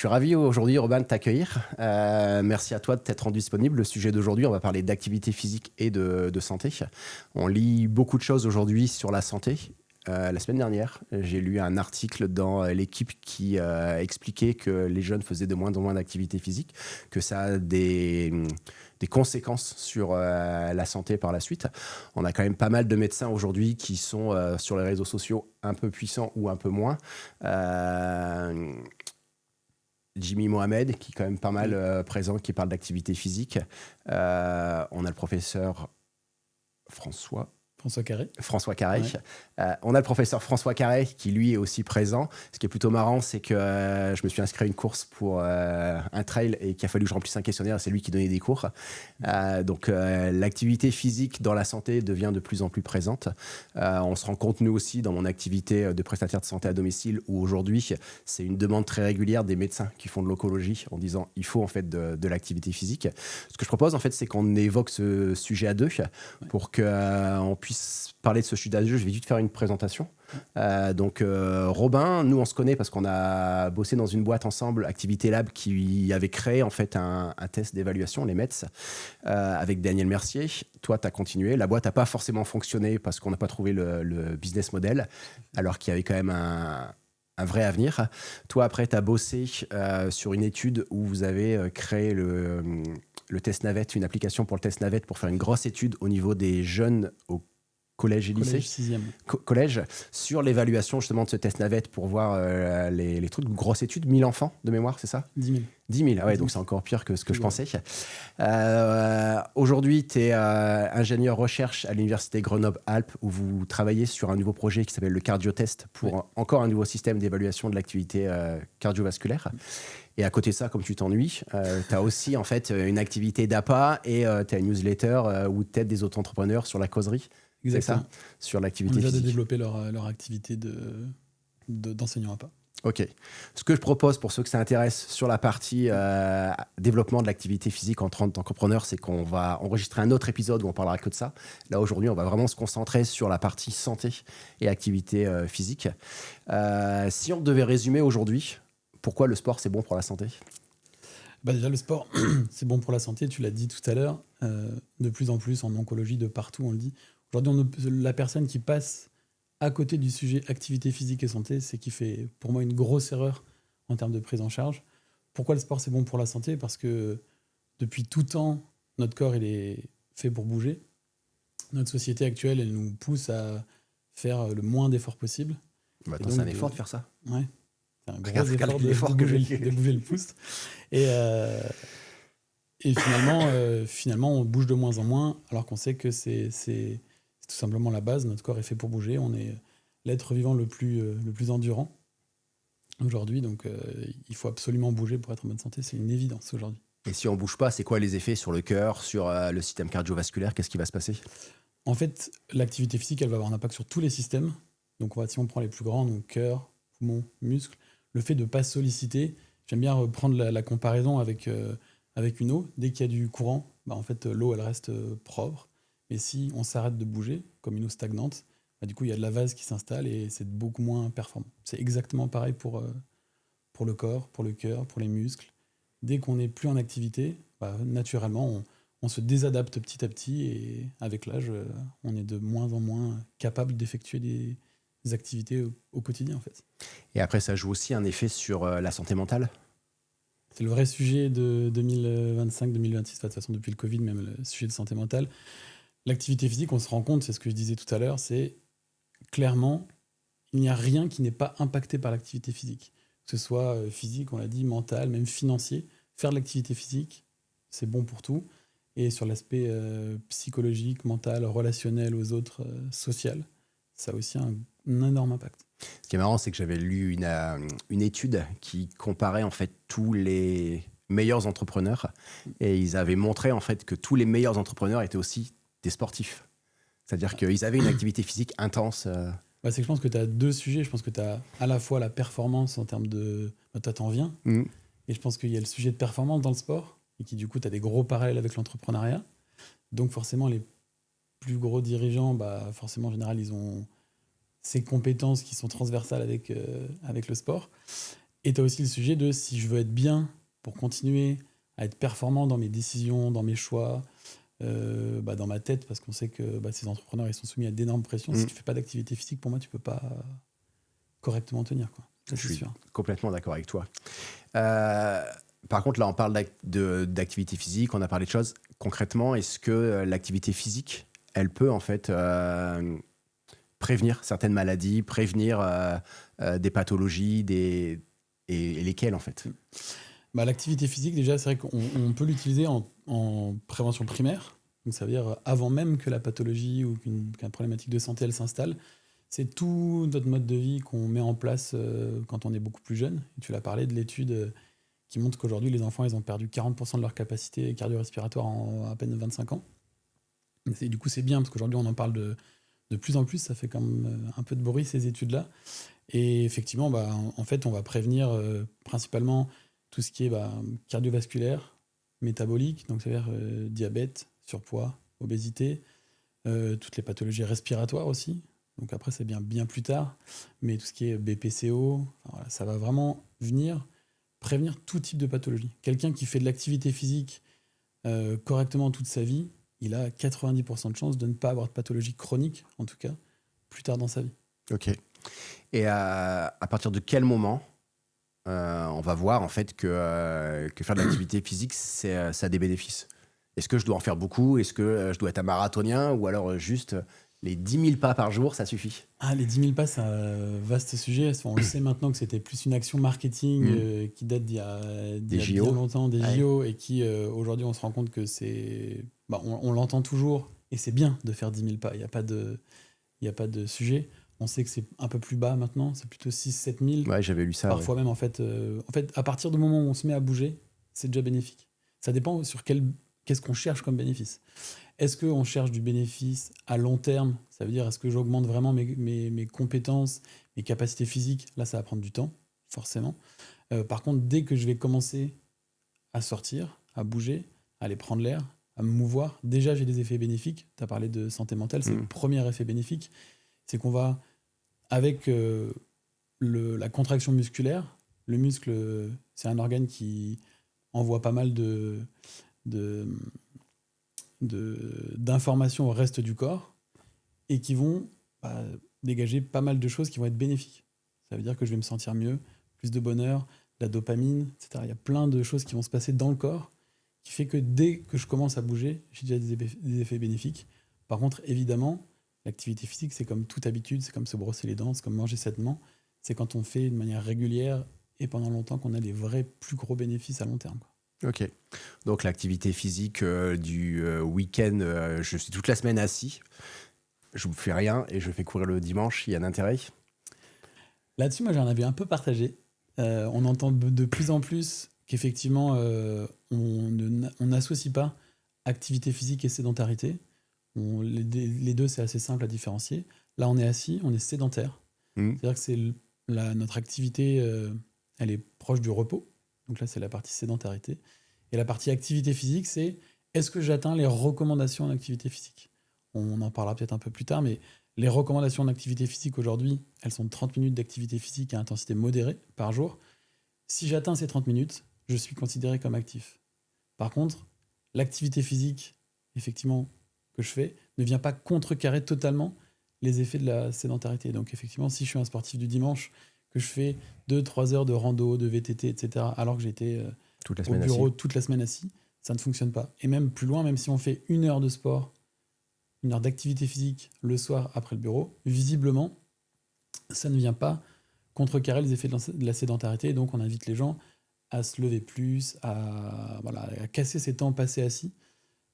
Je suis ravi aujourd'hui, Robin, de t'accueillir. Merci à toi de t'être rendu disponible. Le sujet d'aujourd'hui, on va parler d'activité physique et de santé. On lit beaucoup de choses aujourd'hui sur la santé. La semaine dernière, j'ai lu un article dans l'équipe qui expliquait que les jeunes faisaient de moins en moins d'activité physique, que ça a des conséquences sur la santé par la suite. On a quand même pas mal de médecins aujourd'hui qui sont sur les réseaux sociaux un peu puissants ou un peu moins. Jimmy Mohamed, qui est quand même pas mal présent, qui parle d'activité physique. On a le professeur François Carré. On a le professeur François Carré qui, lui, est aussi présent. Ce qui est plutôt marrant, c'est que je me suis inscrit à une course pour un trail et qu'il a fallu que je remplisse un questionnaire. C'est lui qui donnait des cours. Donc, l'activité physique dans la santé devient de plus en plus présente. On se rend compte, nous aussi, dans mon activité de prestataire de santé à domicile, où aujourd'hui, c'est une demande très régulière des médecins qui font de l'oncologie en disant il faut en fait de l'activité physique. Ce que je propose, en fait, c'est qu'on évoque ce sujet à deux pour qu'on puisse parler de ce sujet à deux. Je vais juste faire une présentation. Robin, nous on se connaît parce qu'on a bossé dans une boîte ensemble, Activité Lab, qui avait créé en fait un test d'évaluation, les METS, avec Daniel Mercier. Toi, tu as continué. La boîte n'a pas forcément fonctionné parce qu'on n'a pas trouvé le business model, alors qu'il y avait quand même un vrai avenir. Toi, après, tu as bossé sur une étude où vous avez créé le test navette, une application pour le test navette pour faire une grosse étude au niveau des jeunes au collège et lycée. Collège 6e. Collège, sur l'évaluation justement de ce test navette pour voir les trucs. Grosse étude, 1000 enfants de mémoire, c'est ça ? 10 000. 10 000, ah ouais, 10 000. Donc c'est encore pire que ce que je pensais. Aujourd'hui, tu es ingénieur recherche à l'université Grenoble-Alpes où vous travaillez sur un nouveau projet qui s'appelle le cardiotest pour encore un nouveau système d'évaluation de l'activité cardiovasculaire. Et à côté de ça, comme tu t'ennuies, tu as aussi en fait une activité d'appât et tu as une newsletter où tu aides des auto-entrepreneurs sur la causerie. Exactement. C'est ça, sur l'activité physique. On a développé leur activité d'enseignant APA. Ok. Ce que je propose pour ceux que ça intéresse sur la partie développement de l'activité physique en tant qu'entrepreneur, c'est qu'on va enregistrer un autre épisode où on parlera que de ça. Là, aujourd'hui, on va vraiment se concentrer sur la partie santé et activité physique. Si on devait résumer aujourd'hui, pourquoi le sport, c'est bon pour la santé ? Déjà, le sport, c'est bon pour la santé. Tu l'as dit tout à l'heure. De plus en plus, en oncologie, de partout, on le dit. Aujourd'hui, la personne qui passe à côté du sujet activité physique et santé, c'est qui fait, pour moi, une grosse erreur en termes de prise en charge. Pourquoi le sport, c'est bon pour la santé ? Parce que depuis tout temps, notre corps, il est fait pour bouger. Notre société actuelle, elle nous pousse à faire le moins d'efforts possible. C'est un effort de faire ça. Ouais. C'est un gros effort de bouger le pouce. Et finalement, on bouge de moins en moins, alors qu'on sait que c'est tout simplement la base. Notre corps est fait pour bouger. On est l'être vivant le plus endurant aujourd'hui. Donc, il faut absolument bouger pour être en bonne santé. C'est une évidence aujourd'hui. Et si on ne bouge pas, c'est quoi les effets sur le cœur, sur le système cardiovasculaire ? Qu'est-ce qui va se passer ? En fait, l'activité physique, elle va avoir un impact sur tous les systèmes. Donc, si on prend les plus grands, donc cœur, poumons, muscles, le fait de ne pas solliciter, j'aime bien reprendre la comparaison avec une eau. Dès qu'il y a du courant, en fait, l'eau, elle reste propre. Mais si on s'arrête de bouger, comme une eau stagnante, du coup, il y a de la vase qui s'installe et c'est beaucoup moins performant. C'est exactement pareil pour le corps, pour le cœur, pour les muscles. Dès qu'on n'est plus en activité, naturellement, on se désadapte petit à petit et avec l'âge, on est de moins en moins capable d'effectuer des activités au quotidien, en fait. Et après, ça joue aussi un effet sur la santé mentale ? C'est le vrai sujet de 2025-2026, de toute façon depuis le Covid, même le sujet de santé mentale. L'activité physique, on se rend compte, c'est ce que je disais tout à l'heure, c'est clairement, il n'y a rien qui n'est pas impacté par l'activité physique. Que ce soit physique, on l'a dit, mental, même financier. Faire de l'activité physique, c'est bon pour tout. Et sur l'aspect psychologique, mental, relationnel aux autres, social, ça a aussi un énorme impact. Ce qui est marrant, c'est que j'avais lu une étude qui comparait en fait tous les meilleurs entrepreneurs et ils avaient montré en fait que tous les meilleurs entrepreneurs étaient aussi des sportifs. C'est-à-dire qu'ils avaient une activité physique intense. C'est que je pense que tu as deux sujets. Je pense que tu as à la fois la performance en termes de... toi, t'en viens. Et je pense qu'il y a le sujet de performance dans le sport et qui, du coup, tu as des gros parallèles avec l'entrepreneuriat. Donc, forcément, les plus gros dirigeants, forcément, en général, ils ont ces compétences qui sont transversales avec le sport. Et tu as aussi le sujet de si je veux être bien pour continuer à être performant dans mes décisions, dans mes choix, dans ma tête, parce qu'on sait que ces entrepreneurs ils sont soumis à d'énormes pressions. Si tu fais pas d'activité physique, pour moi, tu peux pas correctement tenir, quoi. Ça, Je c'est suis sûr. complètement d'accord avec toi. Par contre, là, on parle d'activité physique, on a parlé de choses. Concrètement, est-ce que l'activité physique, elle peut en fait prévenir certaines maladies, prévenir des pathologies, et lesquelles en fait? L'activité physique, déjà, c'est vrai qu'on peut l'utiliser en prévention primaire. Donc, ça veut dire avant même que la pathologie ou qu'une problématique de santé elle s'installe. C'est tout notre mode de vie qu'on met en place quand on est beaucoup plus jeune. Et tu l'as parlé de l'étude qui montre qu'aujourd'hui, les enfants ils ont perdu 40% de leur capacité cardio-respiratoire en à peine 25 ans. Du coup, c'est bien parce qu'aujourd'hui, on en parle de plus en plus. Ça fait quand même un peu de bruit, ces études-là. Et effectivement, en fait, on va prévenir principalement tout ce qui est cardiovasculaire, métabolique, donc c'est-à-dire diabète, surpoids, obésité, toutes les pathologies respiratoires aussi. Donc après, c'est bien plus tard, mais tout ce qui est BPCO, voilà, ça va vraiment venir prévenir tout type de pathologie. Quelqu'un qui fait de l'activité physique correctement toute sa vie, il a 90% de chances de ne pas avoir de pathologie chronique, en tout cas, plus tard dans sa vie. Ok. Et à partir de quel moment on va voir en fait que faire de l'activité physique, ça a des bénéfices? Est-ce que je dois en faire beaucoup? Est-ce que je dois être un marathonien? Ou alors juste les 10 000 pas par jour, ça suffit? Les 10 000 pas, c'est un vaste sujet. On le sait maintenant que c'était plus une action marketing qui date d'il y a bien JO. longtemps, des Ouais. JO, et qui aujourd'hui on se rend compte que c'est. On l'entend toujours, et c'est bien de faire 10 000 pas. Il n'y a pas de sujet. On sait que c'est un peu plus bas maintenant, c'est plutôt 6 000 7 000. Ouais, j'avais lu ça. Parfois même, en fait, à partir du moment où on se met à bouger, c'est déjà bénéfique. Ça dépend sur qu'est-ce qu'on cherche comme bénéfice. Est-ce qu'on cherche du bénéfice à long terme? Ça veut dire, est-ce que j'augmente vraiment mes compétences, mes capacités physiques? Là, ça va prendre du temps, forcément. Par contre, dès que je vais commencer à sortir, à bouger, à aller prendre l'air, à me mouvoir, déjà, j'ai des effets bénéfiques. Tu as parlé de santé mentale, c'est le premier effet bénéfique. C'est qu'on va, avec la contraction musculaire, le muscle, c'est un organe qui envoie pas mal d'informations au reste du corps et qui vont dégager pas mal de choses qui vont être bénéfiques. Ça veut dire que je vais me sentir mieux, plus de bonheur, de la dopamine, etc. Il y a plein de choses qui vont se passer dans le corps qui fait que dès que je commence à bouger, j'ai déjà des effets bénéfiques. Par contre, évidemment, l'activité physique, c'est comme toute habitude, c'est comme se brosser les dents, c'est comme manger sainement. C'est quand on fait de manière régulière et pendant longtemps qu'on a des vrais plus gros bénéfices à long terme, quoi. Ok. Donc l'activité physique du week-end, je suis toute la semaine assis, je ne fais rien et je fais courir le dimanche, il y a un intérêt? Là-dessus, moi, j'en avais un peu partagé. On entend de plus en plus qu'effectivement, on n'associe pas activité physique et sédentarité. Les deux, c'est assez simple à différencier. Là, on est assis, on est sédentaire. C'est-à-dire que notre activité, elle est proche du repos. Donc là, c'est la partie sédentarité. Et la partie activité physique, c'est est-ce que j'atteins les recommandations en activité physique? On en parlera peut-être un peu plus tard, mais les recommandations en activité physique aujourd'hui, elles sont de 30 minutes d'activité physique à intensité modérée par jour. Si j'atteins ces 30 minutes, je suis considéré comme actif. Par contre, l'activité physique, effectivement, que je fais, ne vient pas contrecarrer totalement les effets de la sédentarité. Donc effectivement, si je suis un sportif du dimanche, que je fais 2-3 heures de rando, de VTT, etc., alors que j'étais au bureau toute la semaine assis, ça ne fonctionne pas. Et même plus loin, même si on fait 1 heure de sport, 1 heure d'activité physique le soir après le bureau, visiblement, ça ne vient pas contrecarrer les effets de la sédentarité. Et donc on invite les gens à se lever plus, à casser ces temps passés assis,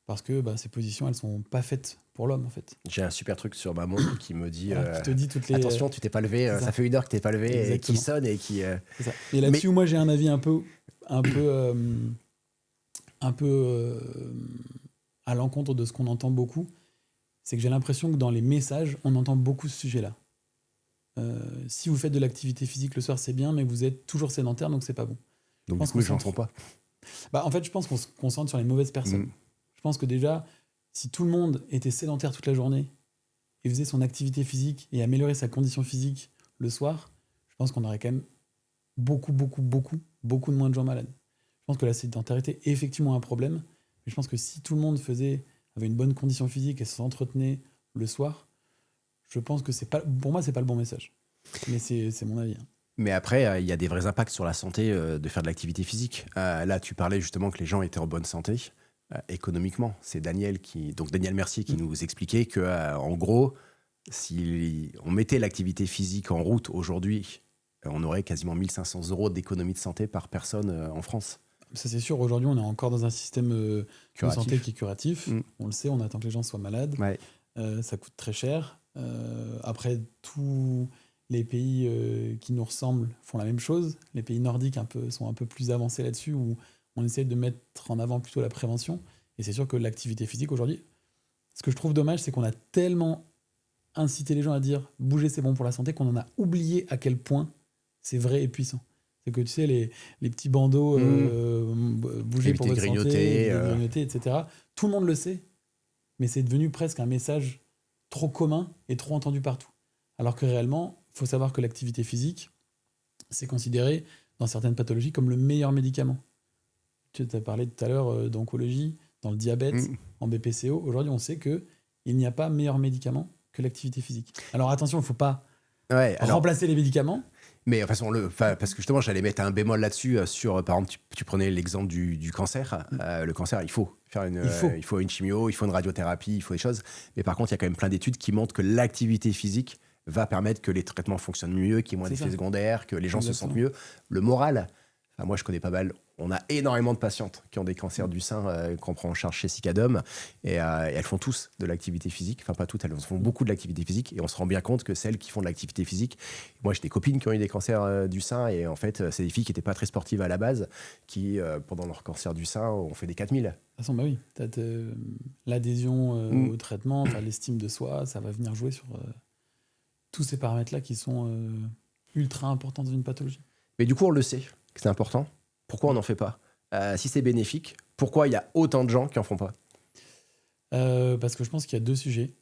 parce que ces positions, elles sont pas faites pour l'homme, en fait. J'ai un super truc sur ma montre qui me dit, qui te dit toutes les... attention, tu t'es pas levé, ça fait 1 heure que t'es pas levé. Exactement. Et qui sonne et qui... C'est ça. Et là-dessus, moi, j'ai un avis un peu à l'encontre de ce qu'on entend beaucoup. C'est que j'ai l'impression que dans les messages, on entend beaucoup ce sujet-là. Si vous faites de l'activité physique le soir, c'est bien, mais vous êtes toujours sédentaire, donc c'est pas bon. Donc du coup, je n'entends pas. En fait, je pense qu'on se concentre sur les mauvaises personnes. Je pense que déjà, si tout le monde était sédentaire toute la journée et faisait son activité physique et améliorait sa condition physique le soir, je pense qu'on aurait quand même beaucoup de moins de gens malades. Je pense que la sédentarité est effectivement un problème, mais je pense que si tout le monde avait une bonne condition physique et s'entretenait le soir, je pense que pour moi, c'est pas le bon message. Mais c'est mon avis. Mais après, il y a des vrais impacts sur la santé de faire de l'activité physique. Là, tu parlais justement que les gens étaient en bonne santé économiquement. C'est Daniel Mercier qui nous expliquait que, en gros, si on mettait l'activité physique en route aujourd'hui, on aurait quasiment 1500 € d'économie de santé par personne en France. Ça, c'est sûr. Aujourd'hui, on est encore dans un système de santé qui est curatif. On le sait, on attend que les gens soient malades. Ouais. Ça coûte très cher. Après, tous les pays qui nous ressemblent font la même chose. Les pays nordiques sont un peu plus avancés là-dessus, où on essaie de mettre en avant plutôt la prévention. Et c'est sûr que l'activité physique, aujourd'hui, ce que je trouve dommage, c'est qu'on a tellement incité les gens à dire « bouger, c'est bon pour la santé » qu'on en a oublié à quel point c'est vrai et puissant. C'est que tu sais, les petits bandeaux bouger pour votre santé, grignoter, etc. Tout le monde le sait, mais c'est devenu presque un message trop commun et trop entendu partout. Alors que réellement, il faut savoir que l'activité physique, c'est considéré dans certaines pathologies comme le meilleur médicament. Tu as parlé tout à l'heure d'oncologie, dans le diabète, en BPCO. Aujourd'hui, on sait qu'il n'y a pas meilleur médicament que l'activité physique. Alors attention, il ne faut pas remplacer les médicaments. Mais de toute façon, parce que justement, j'allais mettre un bémol là-dessus. Par exemple, tu prenais l'exemple du cancer. Le cancer, il faut une chimio, il faut une radiothérapie, il faut des choses. Mais par contre, il y a quand même plein d'études qui montrent que l'activité physique va permettre que les traitements fonctionnent mieux, qu'il y ait moins d'effets secondaires, que les gens se sentent mieux. Le moral, moi, je connais pas mal. On a énormément de patientes qui ont des cancers du sein qu'on prend en charge chez Cicadom et elles font tous de l'activité physique. Enfin, pas toutes, elles font beaucoup de l'activité physique et on se rend bien compte que celles qui font de l'activité physique, moi j'ai des copines qui ont eu des cancers du sein et en fait, c'est des filles qui n'étaient pas très sportives à la base qui, pendant leur cancer du sein, ont fait des 4000. De toute façon, bah oui, l'adhésion au traitement, l'estime de soi, ça va venir jouer sur tous ces paramètres-là qui sont ultra importants dans une pathologie. Mais du coup, on le sait que c'est important. Pourquoi on n'en fait pas si c'est bénéfique, pourquoi il y a autant de gens qui n'en font pas Parce que je pense qu'il y a deux sujets.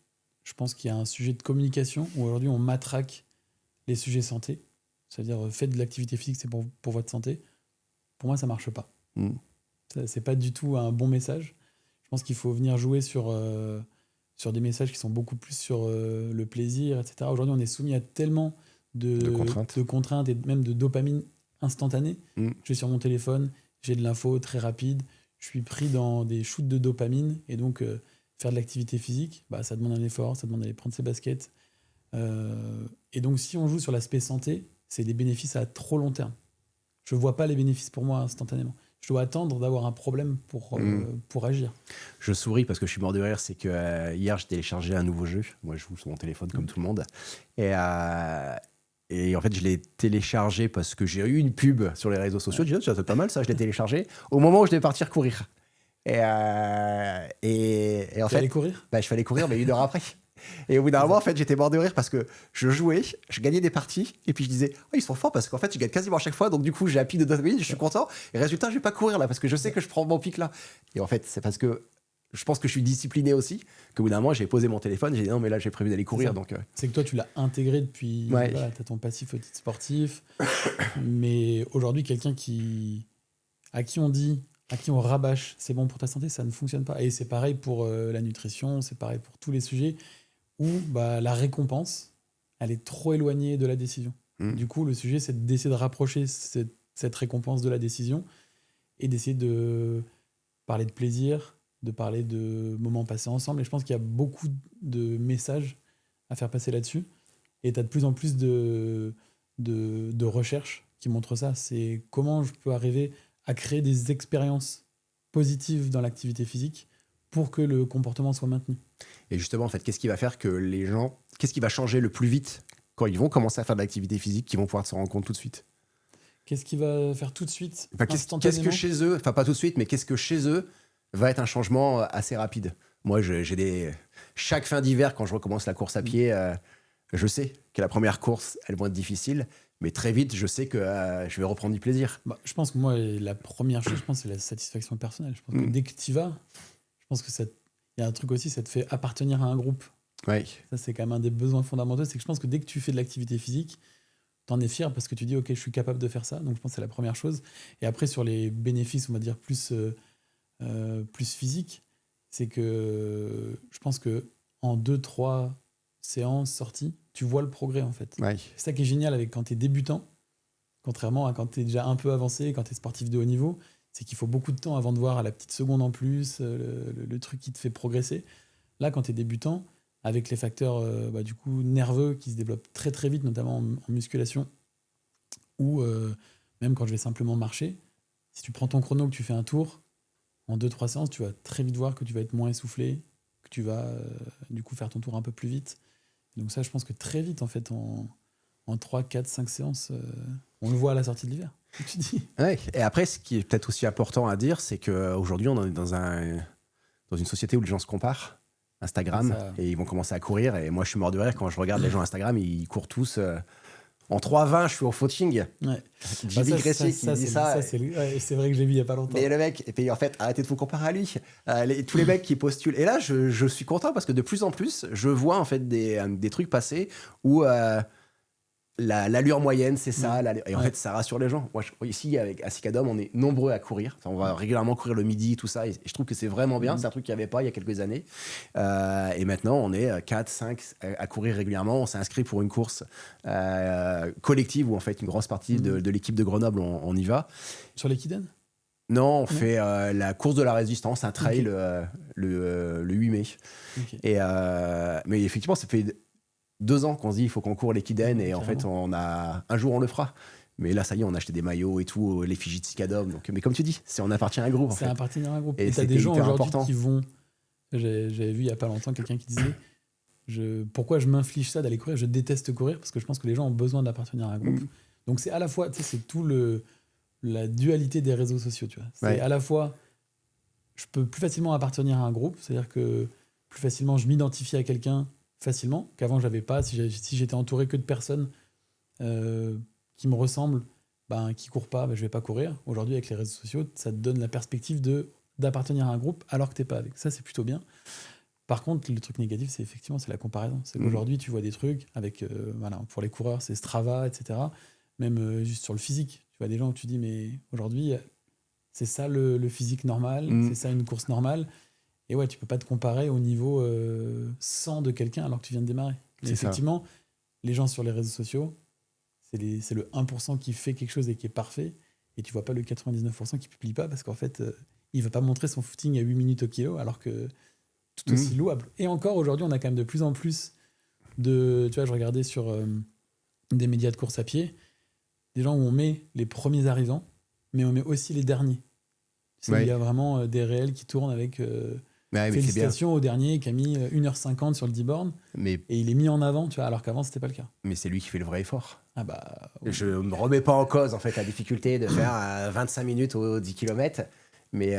Je pense qu'il y a un sujet de communication où aujourd'hui on matraque les sujets santé. C'est-à-dire, faites de l'activité physique, c'est pour votre santé. Pour moi, ça ne marche pas. C'est pas du tout un bon message. Je pense qu'il faut venir jouer sur des messages qui sont beaucoup plus sur le plaisir, etc. Aujourd'hui, on est soumis à tellement de contraintes et même de dopamine instantanée. Je vais sur mon téléphone, j'ai de l'info très rapide, je suis pris dans des shoots de dopamine et donc faire de l'activité physique, ça demande un effort, ça demande d'aller prendre ses baskets. Et donc si on joue sur l'aspect santé, c'est des bénéfices à trop long terme. Je ne vois pas les bénéfices pour moi instantanément. Je dois attendre d'avoir un problème pour agir. Je souris parce que je suis mort de rire. C'est que hier, j'ai téléchargé un nouveau jeu. Moi, je joue sur mon téléphone comme tout le monde. Et en fait, je l'ai téléchargé parce que j'ai eu une pub sur les réseaux sociaux. Je dis, c'est pas mal ça, je l'ai téléchargé au moment où je devais partir courir. Et en fait, allais courir je suis allé courir, mais 1 heure après. Et au bout d'un moment, en fait, j'étais mort de rire parce que je jouais, je gagnais des parties, et puis je disais, ils sont forts parce qu'en fait, je gagne quasiment à chaque fois, donc du coup, j'ai un pic de dopamine, je suis content, et résultat, je vais pas courir là parce que je sais que je prends mon pic là. Et en fait, c'est parce que je pense que je suis discipliné aussi, qu'au bout d'un moment, j'ai posé mon téléphone, j'ai dit non, mais là, j'ai prévu d'aller courir. C'est que toi, tu l'as intégré depuis, tu as ton passif au titre sportif, mais aujourd'hui, quelqu'un à qui on rabâche, c'est bon pour ta santé, ça ne fonctionne pas. Et c'est pareil pour la nutrition, c'est pareil pour tous les sujets où la récompense, elle est trop éloignée de la décision. Du coup, le sujet, c'est d'essayer de rapprocher cette récompense de la décision et d'essayer de parler de plaisir, de parler de moments passés ensemble. Et je pense qu'il y a beaucoup de messages à faire passer là-dessus. Et tu as de plus en plus de recherches qui montrent ça. C'est comment je peux arriver à créer des expériences positives dans l'activité physique pour que le comportement soit maintenu. Et justement, en fait, qu'est-ce qui va faire que les gens... Qu'est-ce qui va changer le plus vite quand ils vont commencer à faire de l'activité physique, qu'ils vont pouvoir s'en rendre compte tout de suite? Qu'est-ce qui va faire tout de suite instantanément? Qu'est-ce que chez eux, enfin pas tout de suite, mais qu'est-ce que chez eux va être un changement assez rapide? Moi, chaque fin d'hiver, quand je recommence la course à pied, je sais que la première course, elle va être difficile, mais très vite, je sais que je vais reprendre du plaisir. Je pense que moi, la première chose, c'est la satisfaction personnelle. Je pense que dès que tu y vas, je pense que il y a un truc aussi, ça te fait appartenir à un groupe. Ouais. Ça, c'est quand même un des besoins fondamentaux. C'est que je pense que dès que tu fais de l'activité physique, t'en es fier parce que tu dis, OK, je suis capable de faire ça. Donc, je pense que c'est la première chose. Et après, sur les bénéfices, on va dire plus physiques, c'est que je pense que en 2-3 séances sorties, tu vois le progrès, en fait. Ouais. C'est ça qui est génial avec quand tu es débutant, contrairement à quand tu es déjà un peu avancé, quand tu es sportif de haut niveau, c'est qu'il faut beaucoup de temps avant de voir à la petite seconde en plus le truc qui te fait progresser. Là, quand tu es débutant, avec les facteurs du coup nerveux qui se développent très très vite, notamment en musculation, ou même quand je vais simplement marcher, si tu prends ton chrono, que tu fais un tour, en 2-3 séances, tu vas très vite voir que tu vas être moins essoufflé, que tu vas du coup faire ton tour un peu plus vite. Donc ça, je pense que très vite, en fait, en 3, 4, 5 séances, on le voit à la sortie de l'hiver. Tu dis. Ouais. Et après, ce qui est peut-être aussi important à dire, c'est qu'aujourd'hui, on est dans une société où les gens se comparent. Instagram, Ça... et ils vont commencer à courir. Et moi, je suis mort de rire quand je regarde les gens Instagram, ils courent tous. En 3,20, je suis au footing. Ouais. Jimmy Gressier qui dit ça. C'est vrai que j'ai vu il n'y a pas longtemps. Mais le mec, et puis en fait, arrêtez de vous comparer à lui. Tous les mecs qui postulent. Et là, je suis content parce que de plus en plus, je vois en fait des trucs passer où l'allure moyenne, c'est ça. Et en fait, ça rassure les gens. Moi, ici, avec Asicadom, on est nombreux à courir. Enfin, on va régulièrement courir le midi, tout ça. Et je trouve que c'est vraiment bien. C'est un truc qu'il n'y avait pas il y a quelques années. Et maintenant, on est 4, 5 à courir régulièrement. On s'est inscrit pour une course collective où en fait, une grosse partie de l'équipe de Grenoble, on y va. Sur l'Equiden ? Non, on fait la course de la résistance, un trail le 8 mai. Okay. Mais effectivement, ça fait 2 ans qu'on se dit il faut qu'on court l'Equiden et en fait un jour on le fera. Mais là ça y est, on a acheté des maillots et tout, l'effigie de Cicadom. Donc, mais comme tu dis, on appartient à un groupe. C'est appartenir à un groupe. Et t'as des gens aujourd'hui qui vont. J'avais vu il y a pas longtemps quelqu'un qui disait pourquoi je m'inflige ça d'aller courir, je déteste courir parce que je pense que les gens ont besoin d'appartenir à un groupe. Donc c'est à la fois, c'est tout la dualité des réseaux sociaux, tu vois. C'est à la fois je peux plus facilement appartenir à un groupe, c'est-à-dire que plus facilement je m'identifie à quelqu'un facilement, qu'avant j'avais pas. Si j'étais entouré que de personnes qui me ressemblent, qui courent pas, je vais pas courir. Aujourd'hui, avec les réseaux sociaux, ça te donne la perspective d'appartenir à un groupe alors que t'es pas avec. Ça, c'est plutôt bien. Par contre, le truc négatif, c'est effectivement c'est la comparaison. C'est qu'aujourd'hui, tu vois des trucs avec, pour les coureurs, c'est Strava, etc. Même juste sur le physique. Tu vois des gens où tu dis, mais aujourd'hui, c'est ça le physique normal, c'est ça une course normale. Et ouais, tu peux pas te comparer au niveau 100 de quelqu'un alors que tu viens de démarrer. Mais effectivement, les gens sur les réseaux sociaux, c'est le 1% qui fait quelque chose et qui est parfait. Et tu vois pas le 99% qui publie pas parce qu'en fait, il va pas montrer son footing à 8 minutes au kilo alors que tout aussi louable. Et encore aujourd'hui, on a quand même de plus en plus tu vois, je regardais sur des médias de course à pied, des gens où on met les premiers arrivants, mais on met aussi les derniers. Tu sais, il y a vraiment des réels qui tournent avec... félicitations au dernier qui a mis 1h50 sur le 10 bornes et il est mis en avant, tu vois, alors qu'avant c'était pas le cas. Mais c'est lui qui fait le vrai effort. Oui. Je ne me remets pas en cause en fait la difficulté de faire 25 minutes aux 10 km, mais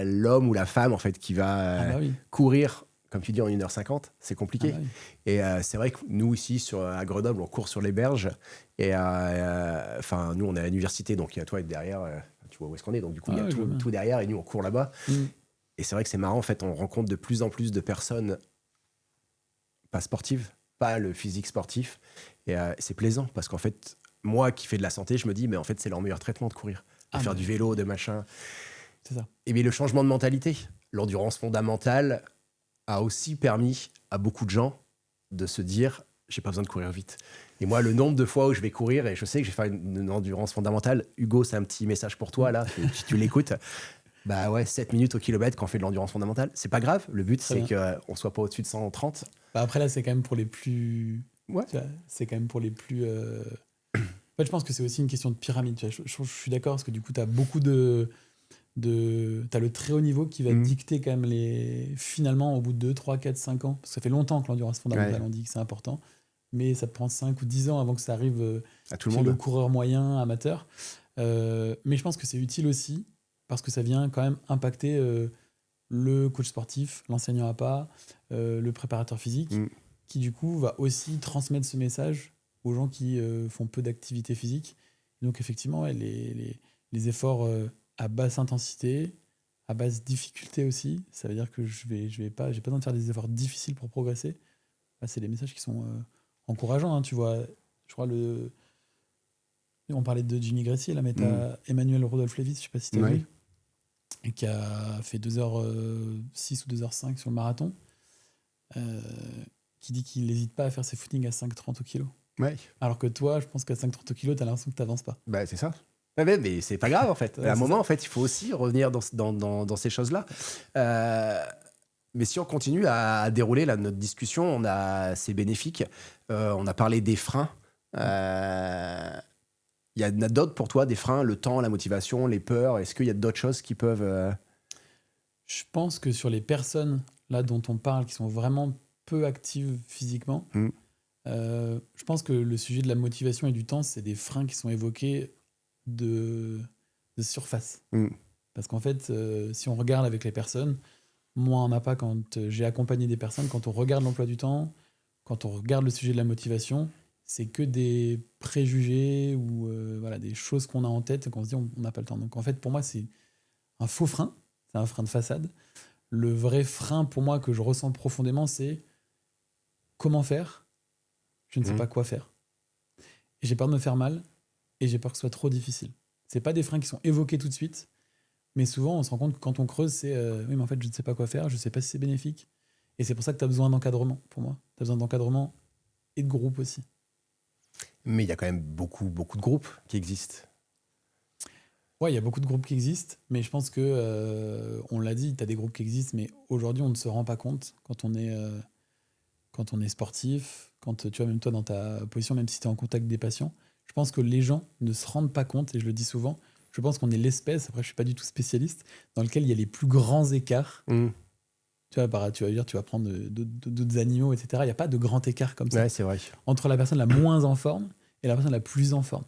l'homme ou la femme en fait qui va courir, comme tu dis, en 1h50, c'est compliqué. Et c'est vrai que nous ici à Grenoble, on court sur les berges et nous on est à l'université, donc il y a toi et derrière, tu vois où est-ce qu'on est, donc du coup il y a tout derrière et nous on court là-bas. Et c'est vrai que c'est marrant, en fait, on rencontre de plus en plus de personnes pas sportives, pas le physique sportif. Et c'est plaisant parce qu'en fait, moi qui fais de la santé, je me dis, mais en fait, c'est leur meilleur traitement de courir, de faire du vélo, de machin. C'est ça. Et bien, le changement de mentalité, l'endurance fondamentale a aussi permis à beaucoup de gens de se dire, j'ai pas besoin de courir vite. Et moi, le nombre de fois où je vais courir, et je sais que je vais faire une endurance fondamentale, Hugo, c'est un petit message pour toi, là, si tu l'écoutes. 7 minutes au kilomètre quand on fait de l'endurance fondamentale, c'est pas grave. Le but, c'est qu'on soit pas au-dessus de 130. Après, là, c'est quand même pour les plus. Ouais. C'est quand même pour les plus. En fait, je pense que c'est aussi une question de pyramide. Tu vois. Je suis d'accord parce que du coup, tu as beaucoup de. T'as le très haut niveau qui va dicter quand même finalement, au bout de 2, 3, 4, 5 ans. Parce que ça fait longtemps que l'endurance fondamentale, on dit que c'est important. Mais ça te prend 5 ou 10 ans avant que ça arrive à tout le monde. Le coureur moyen, amateur. Mais je pense que c'est utile aussi. Parce que ça vient quand même impacter le coach sportif, l'enseignant APA, le préparateur physique, qui du coup va aussi transmettre ce message aux gens qui font peu d'activité physique. Et donc effectivement, les efforts à basse intensité, à basse difficulté aussi, ça veut dire que j'ai pas besoin de faire des efforts difficiles pour progresser. C'est des messages qui sont encourageants. Hein, tu vois, je crois On parlait de Jimmy Gressier, là, mais t'as Emmanuel Rodolphe Lévis, je sais pas si t'as vu, et qui a fait 2h06 ou 2h05 sur le marathon, qui dit qu'il n'hésite pas à faire ses footings à 5,30 au kilo. Ouais. Alors que toi, je pense qu'à 5,30 au kilo, t'as l'impression que t'avances pas. Bah, c'est ça. Mais c'est pas grave, en fait. Ouais, à un moment, ça. en fait, il faut aussi revenir dans ces choses-là. Mais si on continue à dérouler là, notre discussion, c'est bénéfique. On a parlé des freins. Il y en a d'autres pour toi, des freins, le temps, la motivation, les peurs. Est-ce qu'il y a d'autres choses qui peuvent... Je pense que sur les personnes là dont on parle, qui sont vraiment peu actives physiquement, je pense que le sujet de la motivation et du temps, c'est des freins qui sont évoqués de surface. Parce qu'en fait, si on regarde avec les personnes, moi en APA, quand j'ai accompagné des personnes, quand on regarde l'emploi du temps, quand on regarde le sujet de la motivation, c'est que des préjugés ou voilà, des choses qu'on a en tête et qu'on se dit on n'a pas le temps. Donc en fait, pour moi, c'est un faux frein, c'est un frein de façade. Le vrai frein pour moi que je ressens profondément, c'est comment faire. Je ne sais pas quoi faire. Et j'ai peur de me faire mal et j'ai peur que ce soit trop difficile. C'est pas des freins qui sont évoqués tout de suite, mais souvent on se rend compte que quand on creuse, c'est oui, mais en fait, je ne sais pas quoi faire, je ne sais pas si c'est bénéfique. Et c'est pour ça que tu as besoin d'encadrement, pour moi. Tu as besoin d'encadrement et de groupe aussi. Mais il y a quand même beaucoup de groupes qui existent. Ouais, il y a beaucoup de groupes qui existent, mais je pense que, on l'a dit, tu as des groupes qui existent, mais aujourd'hui, on ne se rend pas compte quand on est sportif, quand tu vois, même toi, dans ta position, même si tu es en contact des patients, je pense que les gens ne se rendent pas compte, et je le dis souvent, je pense qu'on est l'espèce, après je ne suis pas du tout spécialiste, dans lequel il y a les plus grands écarts. Tu vas dire, tu vas prendre d'autres animaux, etc. Il n'y a pas de grand écart comme ça. Ouais, c'est vrai. Entre la personne la moins en forme et la personne la plus en forme.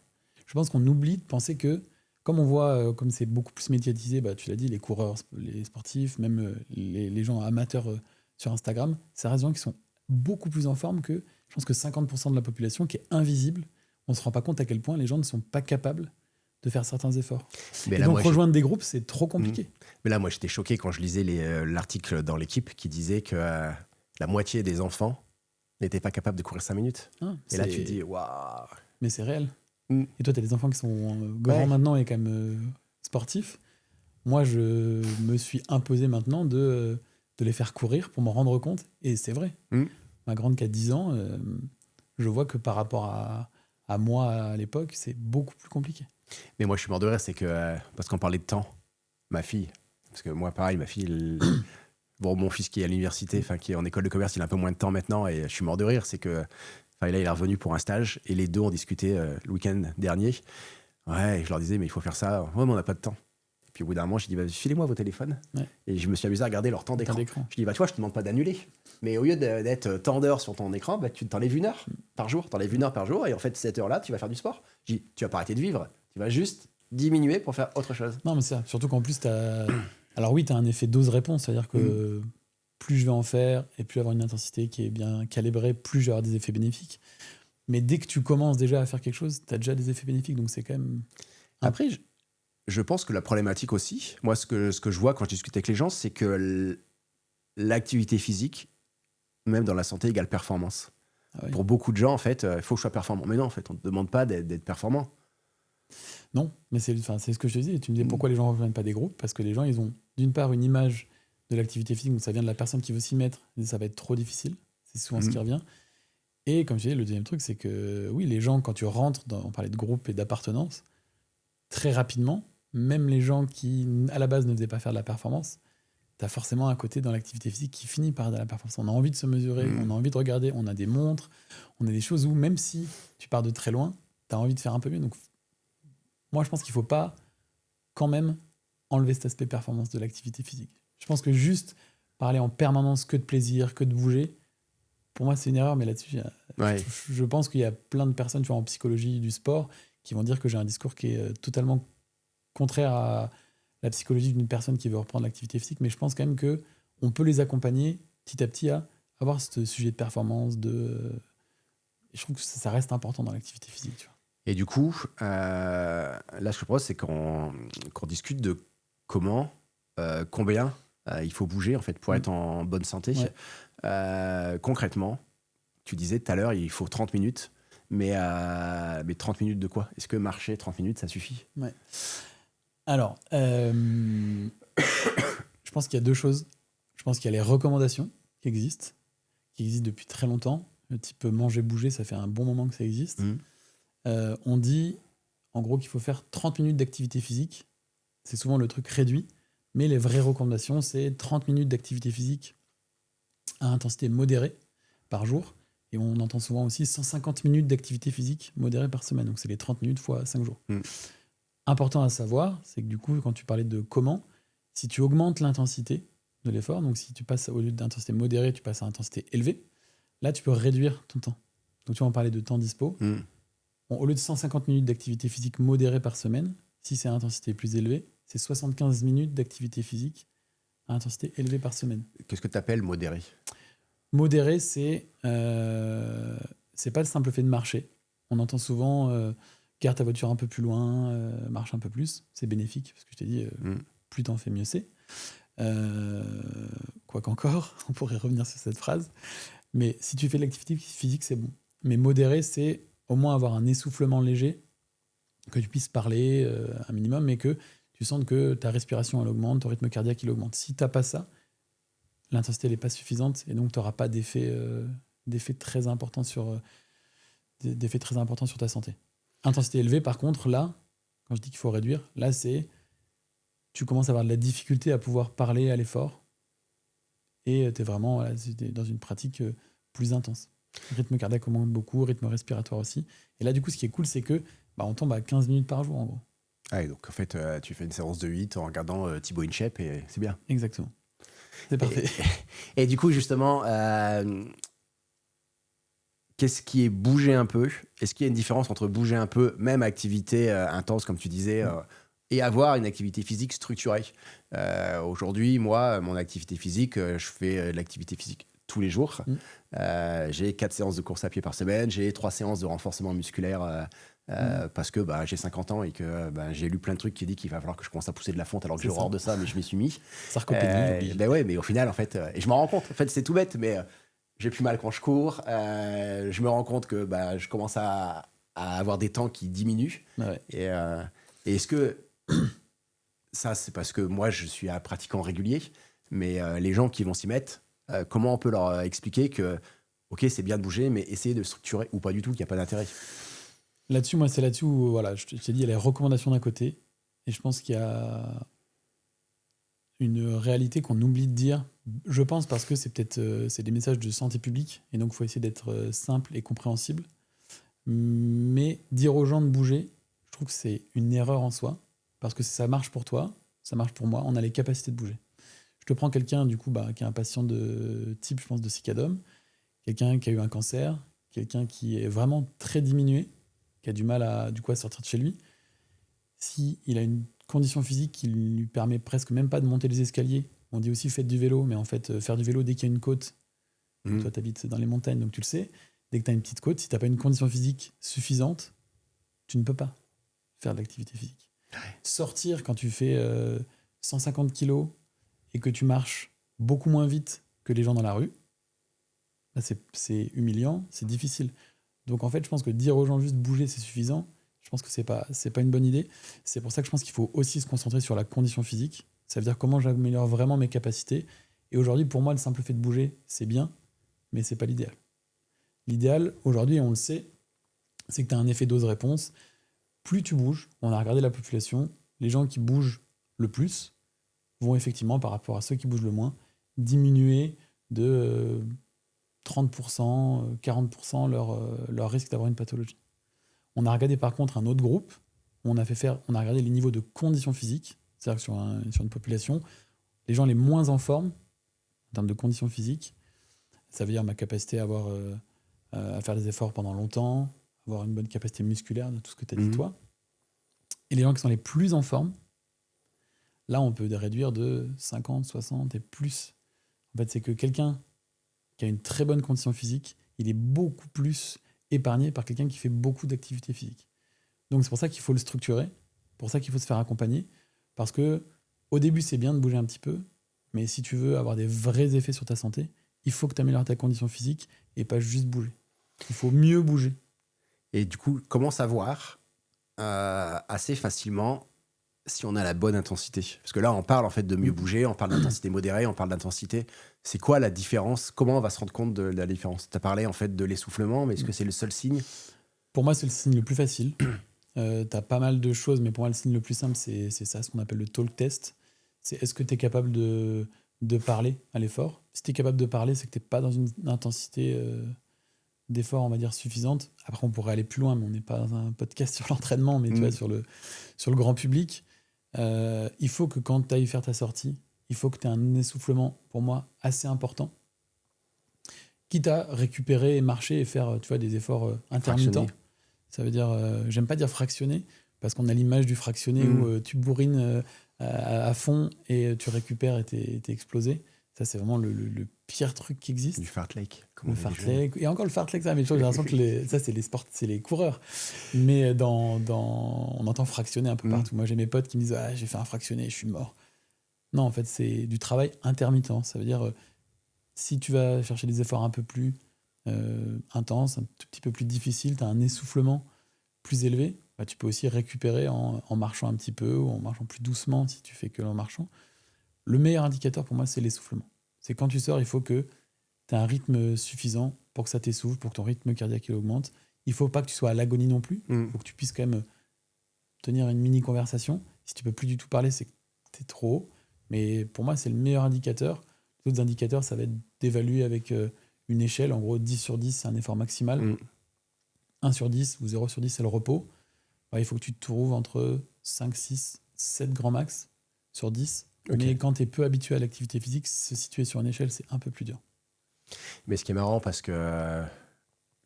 Je pense qu'on oublie de penser que, comme on voit, comme c'est beaucoup plus médiatisé, bah, tu l'as dit, les coureurs, les sportifs, même les gens amateurs sur Instagram, ça reste des gens qui sont beaucoup plus en forme que, je pense que 50% de la population qui est invisible. On ne se rend pas compte à quel point les gens ne sont pas capables de faire certains efforts. Mais et là, donc moi, rejoindre des groupes, c'est trop compliqué. Mais là, moi, j'étais choqué quand je lisais l'article dans l'équipe qui disait que la moitié des enfants n'étaient pas capables de courir 5 minutes. Et là, tu te dis, waouh. Mais c'est réel. Et toi, tu as des enfants qui sont grands maintenant et quand même sportifs. Moi, je me suis imposé maintenant de les faire courir pour m'en rendre compte. Et c'est vrai. Ma grande qui a 10 ans, je vois que par rapport à moi à l'époque, c'est beaucoup plus compliqué. Mais moi, je suis mort de rire, c'est que, parce qu'on parlait de temps, ma fille, parce que moi, pareil, ma fille, bon, mon fils qui est à l'université, qui est en école de commerce, il a un peu moins de temps maintenant, et je suis mort de rire, c'est que, là, il est revenu pour un stage, et les deux ont discuté le week-end dernier. Ouais, et je leur disais, mais il faut faire ça. Ouais, mais on n'a pas de temps. Et puis au bout d'un moment, j'ai dit, bah, filez-moi vos téléphones. Et je me suis amusé à regarder leur temps d'écran. Je dis, bah, tu vois, je te demande pas d'annuler. Mais au lieu d'être tant d'heures sur ton écran, bah, tu t'enlèves 1 heure par jour. T'enlèves 1 heure par jour, et en fait, cette heure-là, tu vas faire du sport. Je dis, tu vas pas arrêter de vivre. Tu vas juste diminuer pour faire autre chose. Non, mais c'est ça. Surtout qu'en plus, alors oui, tu as un effet dose-réponse. C'est-à-dire que plus je vais en faire et plus avoir une intensité qui est bien calibrée, plus je vais avoir des effets bénéfiques. Mais dès que tu commences déjà à faire quelque chose, tu as déjà des effets bénéfiques. Donc c'est quand même... Après, je pense que la problématique aussi, moi, ce que je vois quand je discute avec les gens, c'est que l'activité physique, même dans la santé, égale performance. Ah oui. Pour beaucoup de gens, en fait, il faut que je sois performant. Mais non, en fait, on ne te demande pas d'être performant. Non, mais c'est ce que je te dis. Tu me disais pourquoi les gens ne rejoignent pas des groupes. Parce que les gens, ils ont d'une part une image de l'activité physique, donc ça vient de la personne qui veut s'y mettre, et ça va être trop difficile. C'est souvent ce qui revient. Et comme je disais, le deuxième truc, c'est que oui, les gens, quand tu rentres on parlait de groupe et d'appartenance, très rapidement, même les gens qui, à la base, ne faisaient pas faire de la performance, tu as forcément un côté dans l'activité physique qui finit par de la performance. On a envie de se mesurer, on a envie de regarder, on a des montres, on a des choses où, même si tu pars de très loin, tu as envie de faire un peu mieux. Donc, moi, je pense qu'il ne faut pas, quand même, enlever cet aspect performance de l'activité physique. Je pense que juste parler en permanence que de plaisir, que de bouger, pour moi, c'est une erreur, mais là-dessus, je pense qu'il y a plein de personnes, tu vois, en psychologie du sport qui vont dire que j'ai un discours qui est totalement contraire à la psychologie d'une personne qui veut reprendre l'activité physique, mais je pense quand même qu'on peut les accompagner petit à petit à avoir ce sujet de performance, je trouve que ça reste important dans l'activité physique. Tu vois. Et du coup, là, ce que je propose, c'est qu'on discute de comment, combien il faut bouger en fait, pour être en bonne santé. Ouais. Concrètement, tu disais tout à l'heure, il faut 30 minutes. mais 30 minutes de quoi? Est-ce que marcher 30 minutes, ça suffit? Ouais. Alors, je pense qu'il y a deux choses. Je pense qu'il y a les recommandations qui existent depuis très longtemps. Le type manger, bouger, ça fait un bon moment que ça existe. On dit, en gros, qu'il faut faire 30 minutes d'activité physique. C'est souvent le truc réduit. Mais les vraies recommandations, c'est 30 minutes d'activité physique à intensité modérée par jour. Et on entend souvent aussi 150 minutes d'activité physique modérée par semaine. Donc, c'est les 30 minutes fois 5 jours. Important à savoir, c'est que du coup, quand tu parlais de comment, si tu augmentes l'intensité de l'effort, donc si tu passes au lieu d'intensité modérée, tu passes à intensité élevée, là, tu peux réduire ton temps. Donc, tu vas en parler de temps dispo. Au lieu de 150 minutes d'activité physique modérée par semaine, si c'est à intensité plus élevée, c'est 75 minutes d'activité physique à intensité élevée par semaine. Qu'est-ce que tu appelles modéré? Modéré, c'est pas le simple fait de marcher. On entend souvent garde ta voiture un peu plus loin, marche un peu plus. C'est bénéfique, parce que je t'ai dit, plus t'en fais, mieux c'est. Quoi qu'encore, on pourrait revenir sur cette phrase. Mais si tu fais de l'activité physique, c'est bon. Mais modéré, c'est au moins avoir un essoufflement léger, que tu puisses parler un minimum, mais que tu sentes que ta respiration, elle augmente, ton rythme cardiaque, il augmente. Si tu n'as pas ça, l'intensité n'est pas suffisante, et donc tu n'auras pas d'effet très important sur ta santé. Intensité élevée, par contre, là, quand je dis qu'il faut réduire, là, c'est tu commences à avoir de la difficulté à pouvoir parler à l'effort, et tu es vraiment dans une pratique plus intense. Le rythme cardiaque augmente beaucoup, rythme respiratoire aussi. Et là, du coup, ce qui est cool, c'est que on tombe à 15 minutes par jour, en gros. Ah, et donc, en fait, tu fais une séance de 8 en regardant Thibaut InShape, et c'est bien. Exactement. C'est parfait. Et du coup, justement, qu'est-ce qui est bouger un peu? Est-ce qu'il y a une différence entre bouger un peu, même activité intense, comme tu disais, et avoir une activité physique structurée? Aujourd'hui, moi, mon activité physique, je fais de l'activité physique tous les jours. J'ai 4 séances de course à pied par semaine, j'ai 3 séances de renforcement musculaire parce que j'ai 50 ans et que j'ai lu plein de trucs qui disent qu'il va falloir que je commence à pousser de la fonte alors que j'ai horreur de ça, mais je m'y suis mis. Sarcopénie, ouais, mais au final, en fait, et je m'en rends compte, en fait, c'est tout bête, mais j'ai plus mal quand je cours, je me rends compte que je commence à avoir des temps qui diminuent. Ouais. Et est-ce que ça, c'est parce que moi, je suis un pratiquant régulier, mais les gens qui vont s'y mettre, comment on peut leur expliquer que, ok, c'est bien de bouger, mais essayer de structurer, ou pas du tout, qu'il n'y a pas d'intérêt? Là-dessus, moi, c'est là-dessus où, voilà, je t'ai dit, il y a les recommandations d'un côté, et je pense qu'il y a une réalité qu'on oublie de dire. Je pense parce que c'est peut-être c'est des messages de santé publique, et donc il faut essayer d'être simple et compréhensible. Mais dire aux gens de bouger, je trouve que c'est une erreur en soi, parce que ça marche pour toi, ça marche pour moi, on a les capacités de bouger. Je te prends quelqu'un, du coup, qui est un patient de type, je pense, de Cicadome, quelqu'un qui a eu un cancer, quelqu'un qui est vraiment très diminué, qui a du mal à sortir de chez lui. S'il a une condition physique qui lui permet presque même pas de monter les escaliers, on dit aussi faites du vélo, mais en fait, faire du vélo dès qu'il y a une côte, toi, tu habites dans les montagnes, donc tu le sais, dès que tu as une petite côte, si tu n'as pas une condition physique suffisante, tu ne peux pas faire de l'activité physique. Sortir quand tu fais 150 kilos et que tu marches beaucoup moins vite que les gens dans la rue, c'est humiliant, c'est difficile. Donc en fait, je pense que dire aux gens juste bouger, c'est suffisant. Je pense que c'est pas une bonne idée. C'est pour ça que je pense qu'il faut aussi se concentrer sur la condition physique. Ça veut dire comment j'améliore vraiment mes capacités. Et aujourd'hui, pour moi, le simple fait de bouger, c'est bien, mais c'est pas l'idéal. L'idéal, aujourd'hui, on le sait, c'est que tu as un effet dose-réponse. Plus tu bouges, on a regardé la population, les gens qui bougent le plus vont effectivement, par rapport à ceux qui bougent le moins, diminuer de 30%, 40% leur risque d'avoir une pathologie. On a regardé par contre un autre groupe, on a regardé les niveaux de conditions physiques, c'est-à-dire que sur une population, les gens les moins en forme, en termes de conditions physiques, ça veut dire ma capacité à faire des efforts pendant longtemps, avoir une bonne capacité musculaire, de tout ce que tu as dit toi. Et les gens qui sont les plus en forme, là on peut réduire de 50, 60 et plus. En fait, c'est que quelqu'un qui a une très bonne condition physique, il est beaucoup plus épargné par quelqu'un qui fait beaucoup d'activité physique. Donc c'est pour ça qu'il faut le structurer, pour ça qu'il faut se faire accompagner, parce que au début c'est bien de bouger un petit peu, mais si tu veux avoir des vrais effets sur ta santé, il faut que tu améliores ta condition physique et pas juste bouger. Il faut mieux bouger. Et du coup, comment savoir assez facilement si on a la bonne intensité? Parce que là, on parle en fait de mieux bouger, on parle d'intensité modérée, on parle d'intensité. C'est quoi la différence? Comment on va se rendre compte de la différence? Tu as parlé en fait de l'essoufflement, mais est-ce que c'est le seul signe? Pour moi, c'est le signe le plus facile. Tu as pas mal de choses, mais pour moi, le signe le plus simple, c'est ça, ce qu'on appelle le talk test. C'est est-ce que tu es capable de parler à l'effort? Si tu es capable de parler, c'est que tu n'es pas dans une intensité d'effort, on va dire, suffisante. Après, on pourrait aller plus loin, mais on n'est pas dans un podcast sur l'entraînement, mais tu vois, sur le grand public. Il faut que quand tu ailles faire ta sortie, il faut que tu aies un essoufflement, pour moi, assez important. Quitte à récupérer et marcher et faire, tu vois, des efforts intermittents. Ça veut dire, j'aime pas dire fractionné, parce qu'on a l'image du fractionné où tu bourrines à fond et tu récupères et t'es explosé. Ça, c'est vraiment le pire truc qui existe. Du fartlek. Le fartlek. Et encore le fartlek, ça, mais j'ai l'impression que ça, c'est les sports, c'est les coureurs. Mais on entend fractionner un peu partout. Moi, j'ai mes potes qui me disent j'ai fait un fractionné, je suis mort. Non, en fait, c'est du travail intermittent. Ça veut dire, si tu vas chercher des efforts un peu plus intenses, un tout petit peu plus difficiles, tu as un essoufflement plus élevé, bah, tu peux aussi récupérer en marchant un petit peu ou en marchant plus doucement si tu fais que en marchant. Le meilleur indicateur pour moi, c'est l'essoufflement. C'est quand tu sors, il faut que tu aies un rythme suffisant pour que ça t'essouffle, pour que ton rythme cardiaque il augmente. Il ne faut pas que tu sois à l'agonie non plus. Il faut que tu puisses quand même tenir une mini conversation. Si tu ne peux plus du tout parler, c'est que tu es trop haut. Mais pour moi, c'est le meilleur indicateur. Les autres indicateurs, ça va être d'évaluer avec une échelle. En gros, 10 sur 10, c'est un effort maximal. 1 sur 10 ou 0 sur 10, c'est le repos. Bah, il faut que tu te trouves entre 5, 6, 7 grands max sur 10. Okay. Mais quand tu es peu habitué à l'activité physique, se situer sur une échelle, c'est un peu plus dur. Mais ce qui est marrant, parce que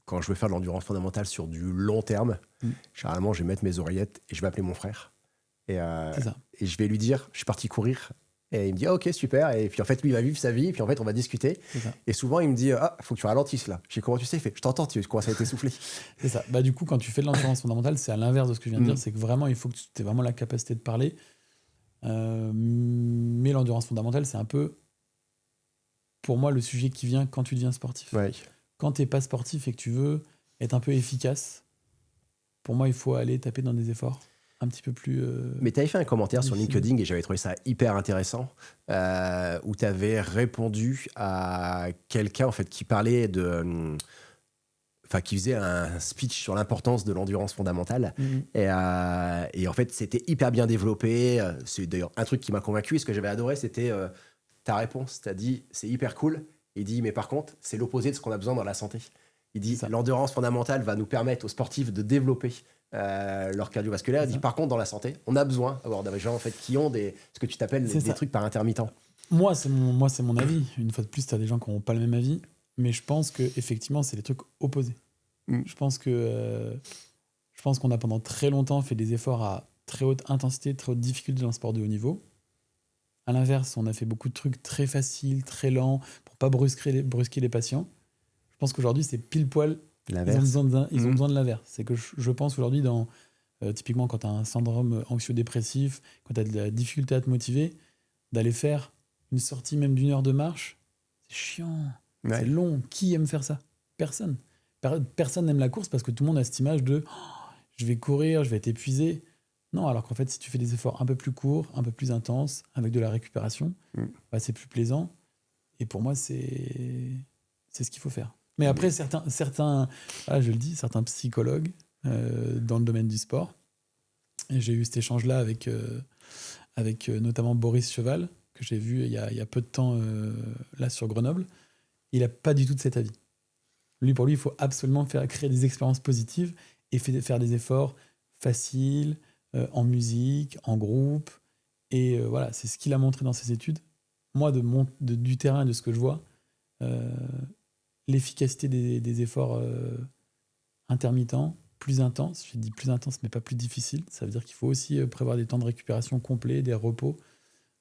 quand je veux faire de l'endurance fondamentale sur du long terme, généralement, je vais mettre mes oreillettes et je vais appeler mon frère. Et je vais lui dire, je suis parti courir. Et il me dit, ok, super. Et puis en fait, lui, il va vivre sa vie. Et puis en fait, on va discuter. Et souvent, il me dit, faut que tu ralentisses là. Je dis, comment tu sais? Il fait, je t'entends, tu commences à t'essouffler. C'est ça. Bah, du coup, quand tu fais de l'endurance fondamentale, c'est à l'inverse de ce que je viens de dire. C'est que vraiment, il faut que tu aies vraiment la capacité de parler. Mais l'endurance fondamentale, c'est un peu, pour moi, le sujet qui vient quand tu deviens sportif. Ouais. Quand tu n'es pas sportif et que tu veux être un peu efficace, pour moi, il faut aller taper dans des efforts un petit peu plus... Mais tu avais fait un commentaire sur LinkedIn et j'avais trouvé ça hyper intéressant, où tu avais répondu à quelqu'un en fait, qui parlait de... Enfin, qui faisait un speech sur l'importance de l'endurance fondamentale. Et en fait, c'était hyper bien développé. C'est d'ailleurs un truc qui m'a convaincu. Et ce que j'avais adoré, c'était ta réponse. Tu as dit, c'est hyper cool. Il dit, mais par contre, c'est l'opposé de ce qu'on a besoin dans la santé. Il dit, l'endurance fondamentale va nous permettre aux sportifs de développer leur cardiovasculaire. Il dit, par contre, dans la santé, on a besoin d'avoir des gens en fait, qui ont ce que tu t'appelles des trucs par intermittent. Moi, c'est mon avis. Une fois de plus, tu as des gens qui n'ont pas le même avis. Mais je pense qu'effectivement, c'est les trucs opposés. Je pense qu'on a pendant très longtemps fait des efforts à très haute intensité, très haute difficulté dans le sport de haut niveau. À l'inverse, on a fait beaucoup de trucs très faciles, très lents, pour pas brusquer les patients. Je pense qu'aujourd'hui, c'est pile poil. L'inverse. Ils ont besoin de l'inverse. C'est que je pense aujourd'hui, typiquement quand tu as un syndrome anxio-dépressif, quand tu as de la difficulté à te motiver, d'aller faire une sortie même d'1 heure de marche, c'est chiant. Ouais. C'est long. Qui aime faire ça? Personne. Personne n'aime la course parce que tout le monde a cette image de je vais courir, je vais être épuisé. Non, alors qu'en fait, si tu fais des efforts un peu plus courts, un peu plus intenses, avec de la récupération, bah, c'est plus plaisant. Et pour moi, c'est ce qu'il faut faire. Mais après, certains je le dis, certains psychologues dans le domaine du sport, et j'ai eu cet échange-là avec notamment Boris Cheval, que j'ai vu il y a peu de temps là sur Grenoble. Il n'a pas du tout de cet avis. Pour lui, il faut absolument créer des expériences positives et faire des efforts faciles, en musique, en groupe. Et voilà, c'est ce qu'il a montré dans ses études. Moi, du terrain et de ce que je vois, l'efficacité des efforts intermittents, plus intenses, je dis plus intenses, mais pas plus difficiles. Ça veut dire qu'il faut aussi prévoir des temps de récupération complets, des repos.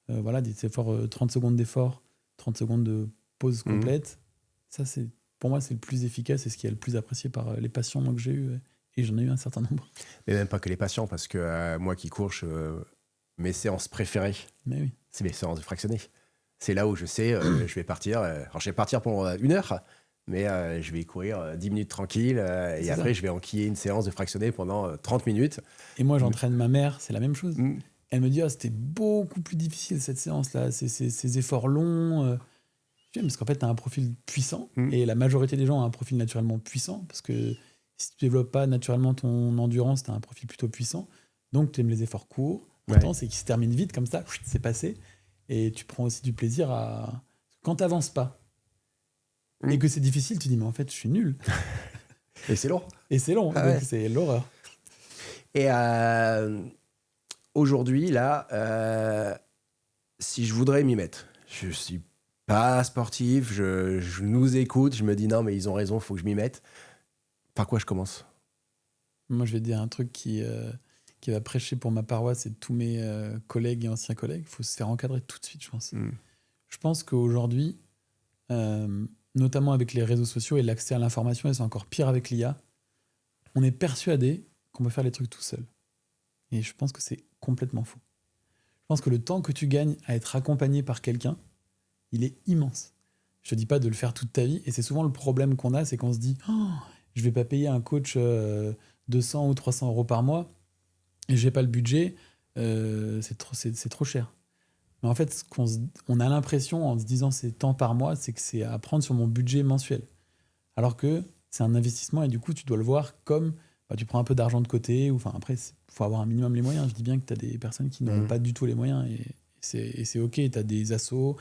Voilà, des efforts, 30 secondes d'effort, 30 secondes de pause complète. Ça, pour moi, c'est le plus efficace et ce qui est le plus apprécié par les patients que j'ai eu, et j'en ai eu un certain nombre. Mais même pas que les patients, parce que moi qui cours, mes séances préférées, c'est mes séances de fractionné. C'est là où je sais, je vais partir. Alors, je vais partir pour 1 heure, mais je vais courir 10 minutes tranquille et C'est après, ça. je vais enquiller une séance de fractionné pendant 30 minutes. Et moi, j'entraîne ma mère, c'est la même chose. Mm. Elle me dit, ah, c'était beaucoup plus difficile cette séance-là, ces efforts longs. Tu sais, parce qu'en fait, tu as un profil puissant, Mm. et la majorité des gens ont un profil naturellement puissant, parce que si tu développes pas naturellement ton endurance, tu as un profil plutôt puissant. Donc, tu aimes les efforts courts, intenses, et qui se terminent vite, comme ça, c'est passé. Et tu prends aussi du plaisir à... Quand tu n'avances pas, et que c'est difficile, tu dis, mais en fait, je suis nul. Et c'est long. Et c'est long, Ah donc ouais. c'est l'horreur. Et aujourd'hui, là, si je voudrais m'y mettre, je suis pas sportif, je nous écoute, je me dis non, mais ils ont raison, il faut que je m'y mette. Par quoi je commence? Moi, je vais te dire un truc qui va prêcher pour ma paroisse et tous mes collègues et anciens collègues. Il faut se faire encadrer tout de suite, je pense. Je pense qu'aujourd'hui, notamment avec les réseaux sociaux et l'accès à l'information, et c'est encore pire avec l'IA, on est persuadé qu'on peut faire les trucs tout seul. Et je pense que c'est complètement faux. Je pense que le temps que tu gagnes à être accompagné par quelqu'un, il est immense. Je te dis pas de le faire toute ta vie, et c'est souvent le problème qu'on a, c'est qu'on se dit oh, je vais pas payer un coach 200 ou 300 euros par mois, et j'ai pas le budget, c'est trop cher. Mais en fait, on a l'impression, en se disant c'est tant par mois, c'est que c'est à prendre sur mon budget mensuel. Alors que c'est un investissement, et du coup, tu dois le voir comme tu prends un peu d'argent de côté. Ou, après, il faut avoir un minimum les moyens. Je dis bien que tu as des personnes qui n'auront pas du tout les moyens, et c'est OK. Tu as des assos,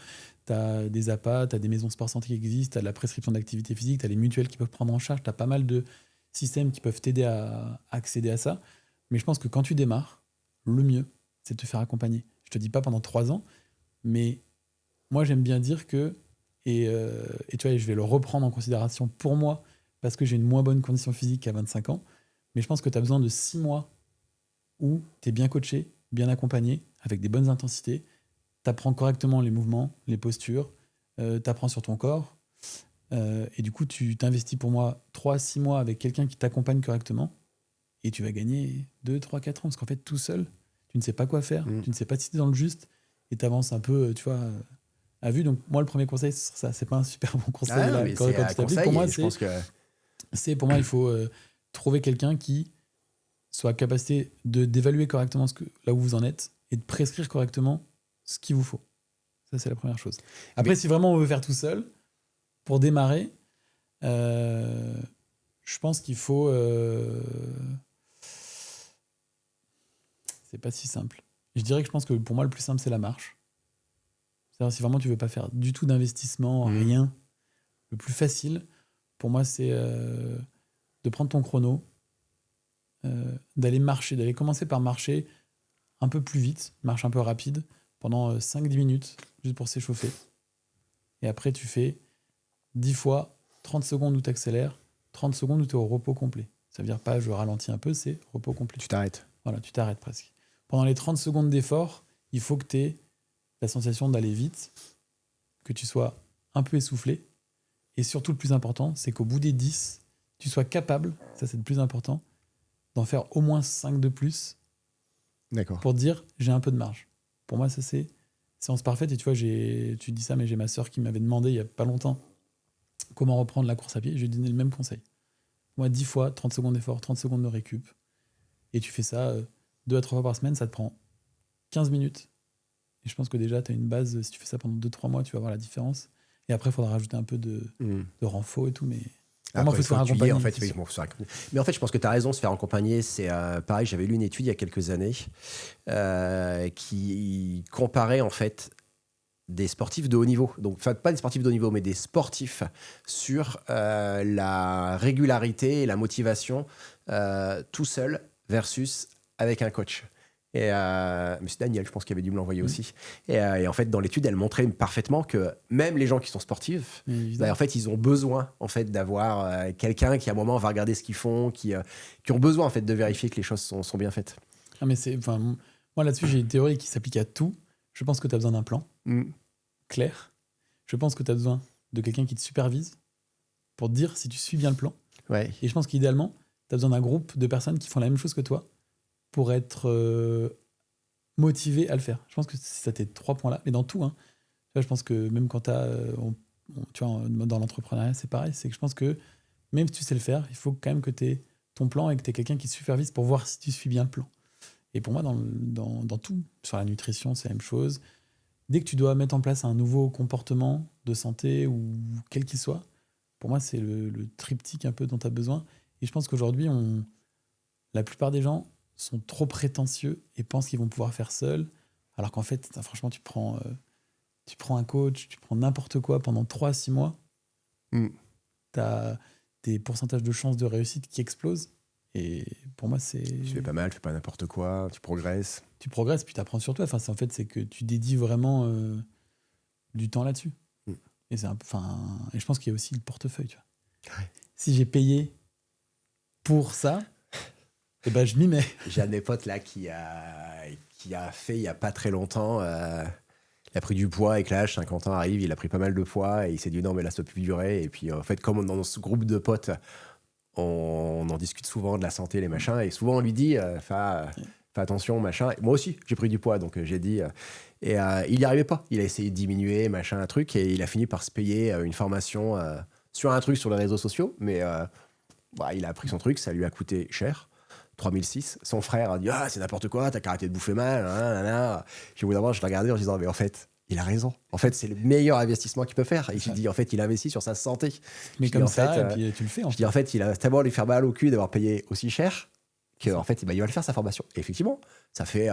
tu as des APA, tu as des maisons sport santé qui existent, tu as de la prescription d'activité physique, tu as les mutuelles qui peuvent prendre en charge, tu as pas mal de systèmes qui peuvent t'aider à accéder à ça. Mais je pense que quand tu démarres, le mieux, c'est de te faire accompagner. Je te dis pas pendant 3 ans, mais moi, j'aime bien dire que, et tu vois, je vais le reprendre en considération pour moi, parce que j'ai une moins bonne condition physique qu'à 25 ans, mais je pense que tu as besoin de 6 mois où tu es bien coaché, bien accompagné, avec des bonnes intensités, tu apprends correctement les mouvements, les postures, tu apprends sur ton corps, et du coup, tu t'investis pour moi 3-6 mois avec quelqu'un qui t'accompagne correctement, et tu vas gagner 2, 3, 4 ans, parce qu'en fait, tout seul, tu ne sais pas quoi faire, tu ne sais pas si tu es dans le juste, et tu avances un peu, tu vois, à vue. Donc, moi, le premier conseil, c'est ça. C'est pas un super bon conseil. Ah, Là, mais quand c'est tu un t'appliques, conseil pour moi, et je pense que... pour moi, il faut trouver quelqu'un qui soit capacité d'évaluer correctement là où vous en êtes et de prescrire correctement ce qu'il vous faut. Ça, c'est la première chose. Après, si vraiment on veut faire tout seul, pour démarrer, je pense qu'il faut... C'est pas si simple. Je dirais que je pense que pour moi, le plus simple, c'est la marche. C'est-à-dire, si vraiment tu veux pas faire du tout d'investissement, rien, le plus facile, pour moi, c'est de prendre ton chrono, d'aller marcher, d'aller commencer par marcher un peu plus vite, marche un peu rapide, pendant 5-10 minutes, juste pour s'échauffer. Et après, tu fais 10 fois 30 secondes où tu accélères, 30 secondes où tu es au repos complet. Ça veut dire pas je ralentis un peu, c'est repos complet. Tu t'arrêtes. Voilà, tu t'arrêtes presque. Pendant les 30 secondes d'effort, il faut que tu aies la sensation d'aller vite, que tu sois un peu essoufflé. Et surtout, le plus important, c'est qu'au bout des 10, tu sois capable, ça c'est le plus important, d'en faire au moins 5 de plus. D'accord. Pour dire j'ai un peu de marge. Pour moi, ça c'est séance parfaite. Et tu vois, tu dis ça, mais j'ai ma sœur qui m'avait demandé il y a pas longtemps comment reprendre la course à pied. Je lui ai donné le même conseil. Moi, 10 fois, 30 secondes d'effort, 30 secondes de récup. Et tu fais ça 2 à 3 fois par semaine, ça te prend 15 minutes. Et je pense que déjà, tu as une base. Si tu fais ça pendant 2-3 mois, tu vas voir la différence. Et après, il faudra rajouter un peu de renfort et tout. Mais pour moi, il faut se faire accompagner. En fait, mais en fait, je pense que tu as raison, se faire accompagner. C'est pareil, j'avais lu une étude il y a quelques années qui comparait en fait des sportifs de haut niveau. Donc, enfin, pas des sportifs de haut niveau, mais des sportifs sur la régularité et la motivation tout seul versus avec un coach. Et mais c'est Daniel, je pense, qui avait dû me l'envoyer aussi. Et en fait, dans l'étude, elle montrait parfaitement que même les gens qui sont sportifs, en fait, ils ont besoin en fait d'avoir quelqu'un qui à un moment va regarder ce qu'ils font, qui ont besoin en fait de vérifier que les choses sont bien faites. Ah, mais moi là-dessus, j'ai une théorie qui s'applique à tout. Je pense que tu as besoin d'un plan clair. Je pense que tu as besoin de quelqu'un qui te supervise pour te dire si tu suis bien le plan. Ouais. Et je pense qu'idéalement, tu as besoin d'un groupe de personnes qui font la même chose que toi pour être motivé à le faire. Je pense que ça t'es 3 points là. Mais dans tout, hein, je pense que même quand bon, tu vois, dans l'entrepreneuriat, c'est pareil. C'est que je pense que même si tu sais le faire, il faut quand même que tu aies ton plan et que tu aies quelqu'un qui te supervise pour voir si tu suis bien le plan. Et pour moi, dans tout, sur la nutrition, c'est la même chose. Dès que tu dois mettre en place un nouveau comportement de santé ou quel qu'il soit, pour moi, c'est le triptyque un peu dont tu as besoin. Et je pense qu'aujourd'hui, la plupart des gens sont trop prétentieux et pensent qu'ils vont pouvoir faire seuls, alors qu'en fait, franchement, tu prends un coach, tu prends n'importe quoi pendant 3 à 6 mois, tu as des pourcentages de chances de réussite qui explosent. Et pour moi, c'est... Tu fais pas mal, tu fais pas n'importe quoi, tu progresses. Tu progresses, puis tu apprends sur toi. Enfin, en fait, c'est que tu dédies vraiment du temps là-dessus. Et, et je pense qu'il y a aussi le portefeuille. Tu vois. Ouais. Si j'ai payé pour ça, eh ben, je m'y mets. J'ai un de mes potes là qui a fait il y a pas très longtemps. Il a pris du poids avec l'âge, 50 ans arrive, il a pris pas mal de poids et il s'est dit non, mais là, ça peut plus durer. Et puis, en fait, comme dans ce groupe de potes, on en discute souvent de la santé, les machins, et souvent on lui dit fais attention, machin. Et moi aussi, j'ai pris du poids, donc j'ai dit. Il n'y arrivait pas. Il a essayé de diminuer, machin, un truc, et il a fini par se payer une formation sur un truc sur les réseaux sociaux. Mais il a appris son truc, ça lui a coûté cher. 3006. Son frère a dit c'est n'importe quoi, t'as qu'à arrêter de bouffer mal. J'ai voulu d'abord, je l'ai regardé en disant mais en fait, il a raison. En fait, c'est le meilleur investissement qu'il peut faire. Et il dit en fait, il investit sur sa santé. Mais je comme dis, ça, fait, et puis tu le fais. Je dis en fait, il a tellement lui faire mal au cul d'avoir payé aussi cher qu'en fait, il va le faire sa formation. Et effectivement, ça fait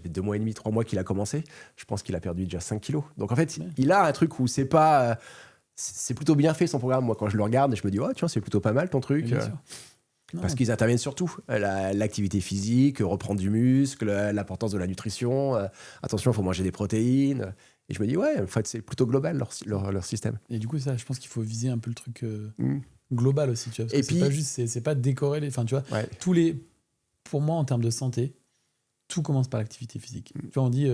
2 mois et demi, 3 mois qu'il a commencé. Je pense qu'il a perdu déjà 5 kilos. Donc en fait, il a un truc où c'est pas. C'est plutôt bien fait son programme. Moi, quand je le regarde, je me dis tiens, c'est plutôt pas mal ton truc. Parce qu'ils interviennent sur tout. L'activité physique, reprendre du muscle, l'importance de la nutrition. Attention, il faut manger des protéines. Et je me dis, en fait, c'est plutôt global leur système. Et du coup, ça, je pense qu'il faut viser un peu le truc global aussi. Tu vois, parce que puis, c'est pas juste, c'est pas décorer les. Enfin, tu vois, pour moi, en termes de santé, tout commence par l'activité physique. Tu vois, on dit,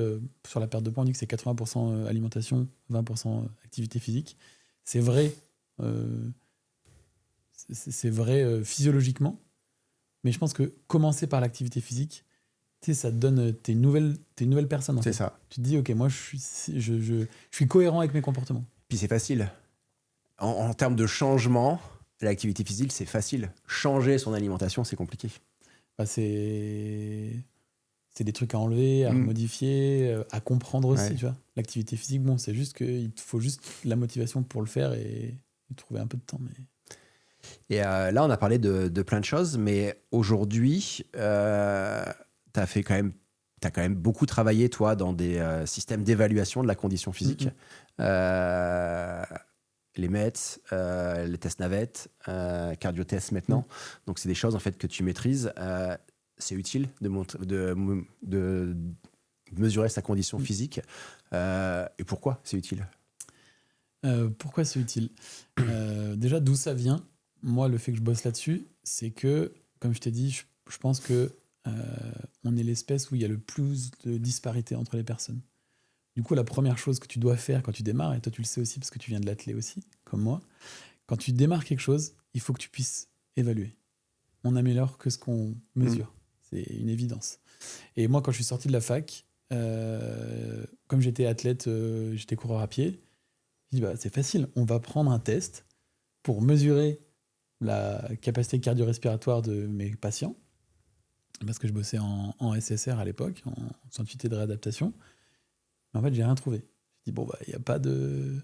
sur la perte de poids, on dit que c'est 80% alimentation, 20% activité physique. C'est vrai. C'est vrai physiologiquement, mais je pense que commencer par l'activité physique, ça te donne. T'es une nouvelle personne. En fait. Ça. Tu te dis, ok, moi, je suis cohérent avec mes comportements. Puis c'est facile. En termes de changement, l'activité physique, c'est facile. Changer son alimentation, c'est compliqué. C'est des trucs à enlever, à modifier, à comprendre aussi. Tu vois. L'activité physique, bon, c'est juste qu'il te faut juste la motivation pour le faire et trouver un peu de temps. Mais... Et là, on a parlé de plein de choses, mais aujourd'hui, t'as quand même beaucoup travaillé, toi, dans des systèmes d'évaluation de la condition physique. Les MET, les tests navettes, cardio-tests maintenant. Donc, c'est des choses, en fait, que tu maîtrises. C'est utile de mesurer sa condition physique. Et pourquoi c'est utile ? Pourquoi c'est utile ? Déjà, d'où ça vient ? Moi, le fait que je bosse là-dessus, c'est que, comme je t'ai dit, je pense que on est l'espèce où il y a le plus de disparité entre les personnes. Du coup, la première chose que tu dois faire quand tu démarres, et toi tu le sais aussi parce que tu viens de l'athlé aussi, comme moi, quand tu démarres quelque chose, il faut que tu puisses évaluer. On n'améliore que ce qu'on mesure. C'est une évidence. Et moi, quand je suis sorti de la fac, comme j'étais athlète, j'étais coureur à pied, je dis c'est facile, on va prendre un test pour mesurer la capacité cardio-respiratoire de mes patients, parce que je bossais en SSR à l'époque, en scientifique de réadaptation. Mais en fait, j'ai rien trouvé. Je dis, il n'y a pas de...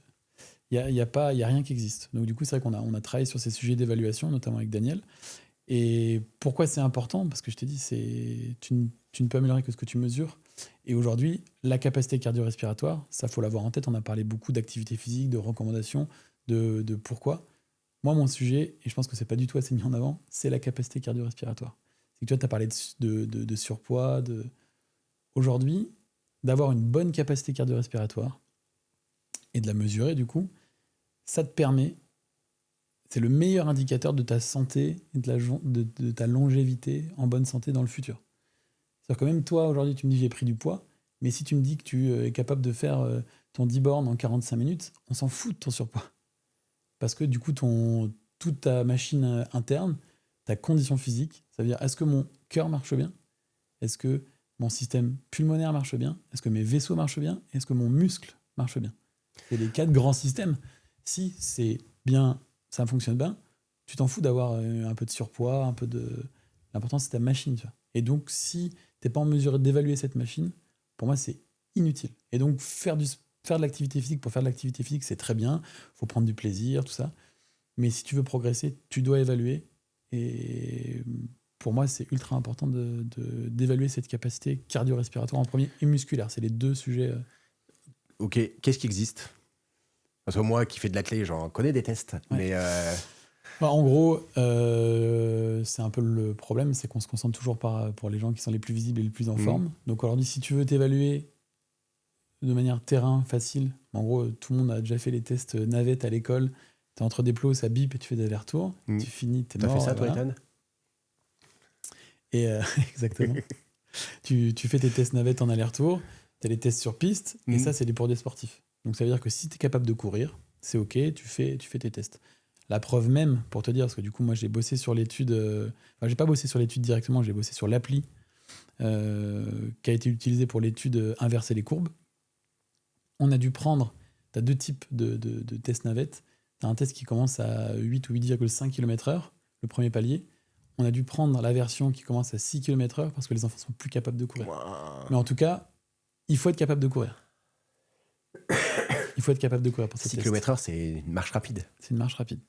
Il y a rien qui existe. Donc du coup, c'est vrai qu'on a travaillé sur ces sujets d'évaluation, notamment avec Daniel. Et pourquoi c'est important ? Parce que je t'ai dit, tu ne peux améliorer que ce que tu mesures. Et aujourd'hui, la capacité cardio-respiratoire, ça, faut l'avoir en tête. On a parlé beaucoup d'activité physique, de recommandations, de pourquoi. Moi, mon sujet, et je pense que c'est pas du tout assez mis en avant, c'est la capacité cardio-respiratoire. C'est que tu as parlé de surpoids. Aujourd'hui, d'avoir une bonne capacité cardio-respiratoire et de la mesurer, du coup, ça te permet, c'est le meilleur indicateur de ta santé et de ta longévité en bonne santé dans le futur. C'est-à-dire que même toi, aujourd'hui, tu me dis j'ai pris du poids, mais si tu me dis que tu es capable de faire ton 10 bornes en 45 minutes, on s'en fout de ton surpoids. Parce que du coup, toute ta machine interne, ta condition physique, ça veut dire est-ce que mon cœur marche bien ? Est-ce que mon système pulmonaire marche bien ? Est-ce que mes vaisseaux marchent bien ? Est-ce que mon muscle marche bien ? C'est les 4 grands systèmes. Si c'est bien, ça fonctionne bien, tu t'en fous d'avoir un peu de surpoids, un peu de... L'important, c'est ta machine. Tu vois. Et donc, si tu n'es pas en mesure d'évaluer cette machine, pour moi, c'est inutile. Et donc, faire de l'activité physique pour faire de l'activité physique, c'est très bien. Il faut prendre du plaisir, tout ça. Mais si tu veux progresser, tu dois évaluer. Et pour moi, c'est ultra important d'évaluer cette capacité cardio-respiratoire en premier et musculaire. C'est les 2 sujets. Ok, qu'est-ce qui existe? Parce que moi qui fais de l'athlé, j'en connais des tests. Ouais. Mais En gros, c'est un peu le problème, c'est qu'on se concentre toujours pour les gens qui sont les plus visibles et les plus en forme. Donc aujourd'hui, si tu veux t'évaluer de manière terrain, facile, en gros, tout le monde a déjà fait les tests navette à l'école. Tu es entre des plots, ça bip et tu fais des allers-retours. Tu finis, tu es mort. T'as fait ça, toi, voilà. Ethan? Et exactement. tu fais tes tests navettes en aller-retour, tu as les tests sur piste, et ça, c'est pour des sportifs. Donc ça veut dire que si tu es capable de courir, c'est OK, tu fais tes tests. La preuve même, pour te dire, parce que du coup, moi, j'ai bossé sur l'étude... Enfin, j'ai pas bossé sur l'étude directement, j'ai bossé sur l'appli qui a été utilisée pour l'étude inverser les courbes. On a dû prendre... Tu as 2 types de tests navettes. Tu as un test qui commence à 8 ou 8,5 km/h, le premier palier. On a dû prendre la version qui commence à 6 km/h parce que les enfants sont plus capables de courir. Wow. Mais en tout cas, il faut être capable de courir. Il faut être capable de courir pour ces 6 tests. km/h, c'est une marche rapide. C'est une marche rapide.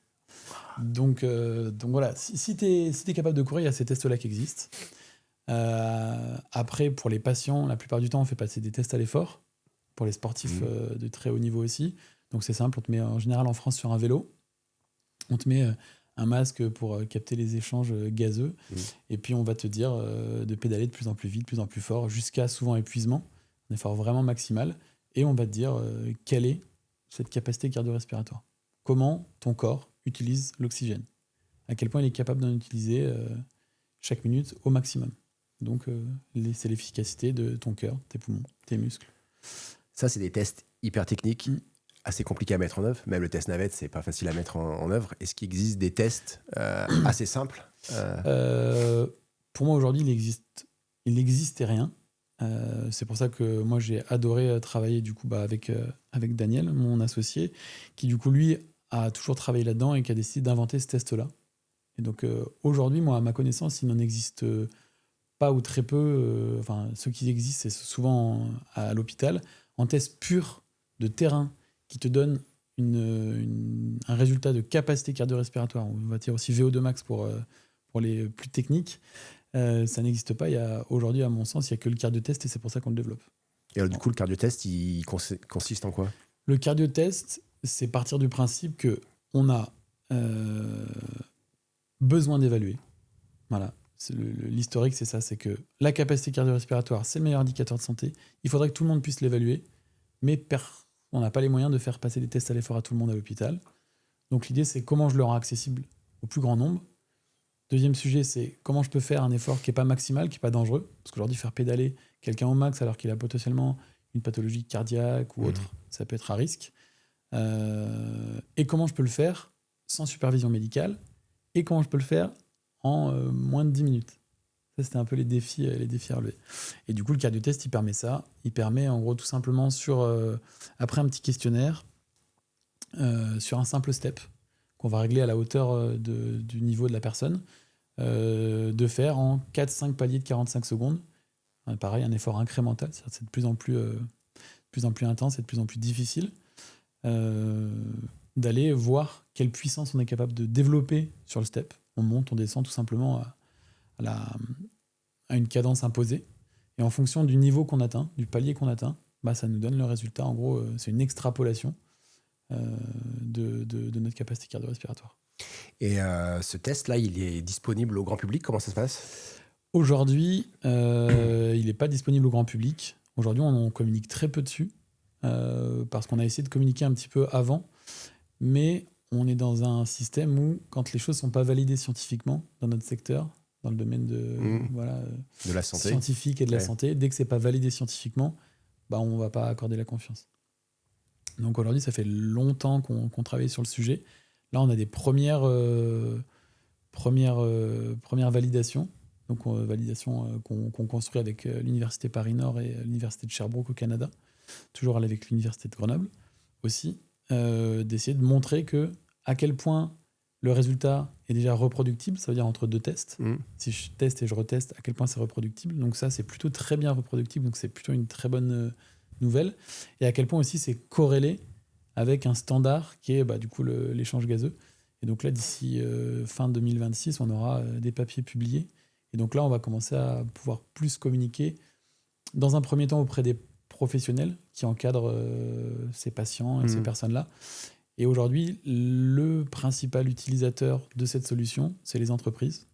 Donc voilà, si tu es capable de courir, il y a ces tests-là qui existent. Après, pour les patients, la plupart du temps, on fait passer des tests à l'effort. Pour les sportifs de très haut niveau aussi. Donc c'est simple, on te met en général en France sur un vélo. On te met un masque pour capter les échanges gazeux. Et puis on va te dire de pédaler de plus en plus vite, de plus en plus fort, jusqu'à souvent épuisement, un effort vraiment maximal. Et on va te dire quelle est cette capacité cardio-respiratoire. Comment ton corps utilise l'oxygène. À quel point il est capable d'en utiliser chaque minute au maximum. Donc c'est l'efficacité de ton cœur, tes poumons, tes muscles. Ça, c'est des tests hyper techniques, assez compliqués à mettre en œuvre. Même le test navette, c'est pas facile à mettre en œuvre. Est-ce qu'il existe des tests assez simples Pour moi, aujourd'hui, il n'existait rien. C'est pour ça que moi, j'ai adoré travailler du coup, avec Daniel, mon associé, qui du coup, lui, a toujours travaillé là-dedans et qui a décidé d'inventer ce test-là. Et donc, aujourd'hui, moi, à ma connaissance, il n'en existe pas ou très peu. Enfin, ceux qui existent, c'est souvent à l'hôpital. En test pur de terrain qui te donne un résultat de capacité cardio-respiratoire, on va dire aussi VO2 max pour les plus techniques, ça n'existe pas. Aujourd'hui, à mon sens, il n'y a que le cardio-test et c'est pour ça qu'on le développe. Et alors, du coup, le cardio-test, il consiste en quoi? Le cardio-test, c'est partir du principe qu'on a besoin d'évaluer. Voilà. L'historique, c'est ça, c'est que la capacité cardio-respiratoire, c'est le meilleur indicateur de santé. Il faudrait que tout le monde puisse l'évaluer, mais on n'a pas les moyens de faire passer des tests à l'effort à tout le monde à l'hôpital. Donc l'idée, c'est comment je le rends accessible au plus grand nombre. Deuxième sujet, c'est comment je peux faire un effort qui n'est pas maximal, qui n'est pas dangereux. Parce qu'aujourd'hui, faire pédaler quelqu'un au max alors qu'il a potentiellement une pathologie cardiaque ou autre, ça peut être à risque. Et comment je peux le faire sans supervision médicale, et comment je peux le faire en moins de 10 minutes. Ça, c'était un peu les défis à relever. Et du coup, le cardio-test, il permet ça. Il permet, en gros, tout simplement, après un petit questionnaire, sur un simple step, qu'on va régler à la hauteur du niveau de la personne, de faire en 4-5 paliers de 45 secondes. Pareil, un effort incrémental, c'est de plus en plus intense et de plus en plus difficile. D'aller voir quelle puissance on est capable de développer sur le step. On monte, on descend tout simplement à une cadence imposée. Et en fonction du niveau qu'on atteint, du palier qu'on atteint, ça nous donne le résultat. En gros, c'est une extrapolation de notre capacité cardio-respiratoire. Et ce test-là, il est disponible au grand public? Comment ça se passe? Aujourd'hui, il n'est pas disponible au grand public. Aujourd'hui, on communique très peu dessus. Parce qu'on a essayé de communiquer un petit peu avant, mais on est dans un système où, quand les choses ne sont pas validées scientifiquement dans notre secteur, dans le domaine de la santé, scientifique et de la santé, dès que ce n'est pas validé scientifiquement, on ne va pas accorder la confiance. Donc aujourd'hui, ça fait longtemps qu'on travaille sur le sujet. Là, on a des premières validations, donc validations qu'on construit avec l'Université Paris-Nord et l'Université de Sherbrooke au Canada, toujours avec l'Université de Grenoble. aussi d'essayer de montrer à quel point le résultat est déjà reproductible, ça veut dire entre 2 tests. Si je teste et je reteste, à quel point c'est reproductible. Donc ça, c'est plutôt très bien reproductible, donc c'est plutôt une très bonne nouvelle. Et à quel point aussi c'est corrélé avec un standard qui est du coup l'échange gazeux. Et donc là, d'ici fin 2026, on aura des papiers publiés. Et donc là, on va commencer à pouvoir plus communiquer, dans un premier temps auprès des professionnels qui encadrent ces patients et ces personnes-là. Et aujourd'hui, le principal utilisateur de cette solution, c'est les entreprises.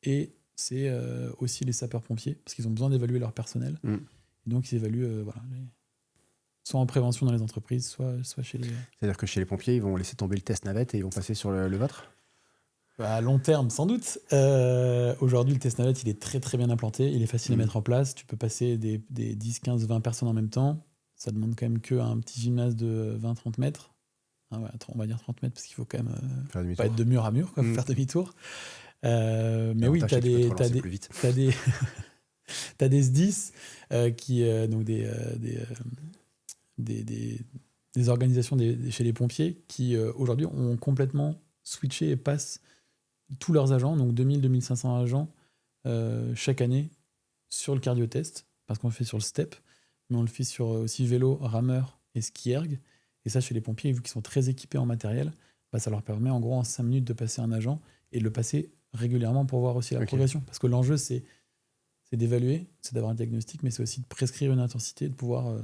Et c'est aussi les sapeurs-pompiers, parce qu'ils ont besoin d'évaluer leur personnel. Et donc, ils évaluent soit en prévention dans les entreprises, soit chez les... C'est-à-dire que chez les pompiers, ils vont laisser tomber le test navette et ils vont passer sur le vôtre ? À long terme, sans doute. Aujourd'hui, le test navette, il est très très bien implanté. Il est facile à mettre en place. Tu peux passer des 10, 15, 20 personnes en même temps. Ça demande quand même qu'un petit gymnase de 20-30 mètres. On va dire 30 mètres parce qu'il faut quand même pas être de mur à mur, pour faire demi-tour. Mais oui, tu as des SDIS donc des organisations chez les pompiers qui aujourd'hui ont complètement switché et passent tous leurs agents, donc 2000-2500 agents chaque année sur le cardio-test, parce qu'on le fait sur le STEP, mais on le fait sur aussi vélo, rameur et ski erg. Et ça, chez les pompiers, vu qu'ils sont très équipés en matériel, ça leur permet en gros en 5 minutes de passer un agent et de le passer régulièrement pour voir aussi la progression. Parce que l'enjeu, c'est d'évaluer, c'est d'avoir un diagnostic, mais c'est aussi de prescrire une intensité, de pouvoir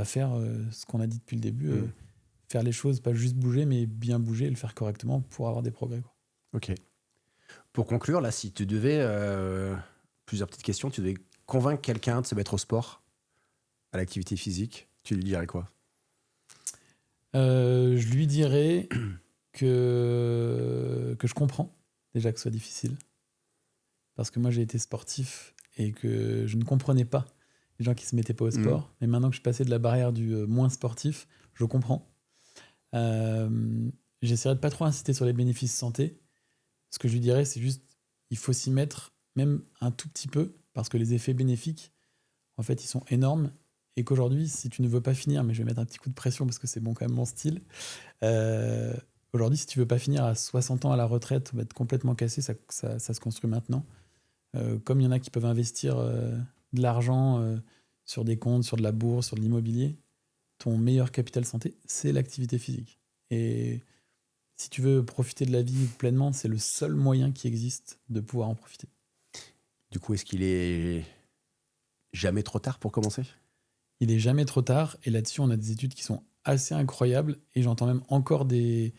faire ce qu'on a dit depuis le début, faire les choses, pas juste bouger, mais bien bouger et le faire correctement pour avoir des progrès. Ok. Pour conclure, là, si tu devais, plusieurs petites questions, tu devais convaincre quelqu'un de se mettre au sport, à l'activité physique, tu lui dirais quoi ? Je lui dirais que je comprends déjà que ce soit difficile. Parce que moi, j'ai été sportif et que je ne comprenais pas les gens qui ne se mettaient pas au sport. Mais maintenant que je suis passé de la barrière du moins sportif, je comprends. J'essaierai de pas trop insister sur les bénéfices santé. Ce que je lui dirais, c'est juste il faut s'y mettre même un tout petit peu parce que les effets bénéfiques, en fait, ils sont énormes. Et qu'aujourd'hui, si tu ne veux pas finir, mais je vais mettre un petit coup de pression parce que c'est quand même mon style. Aujourd'hui, si tu veux pas finir à 60 ans à la retraite, on va être complètement cassé, ça se construit maintenant. Comme il y en a qui peuvent investir de l'argent sur des comptes, sur de la bourse, sur de l'immobilier, ton meilleur capital santé, c'est l'activité physique. Et si tu veux profiter de la vie pleinement, c'est le seul moyen qui existe de pouvoir en profiter. Du coup, est-ce qu'il est jamais trop tard pour commencer ? Il est jamais trop tard. Et là-dessus, on a des études qui sont assez incroyables. Et j'entends même encore des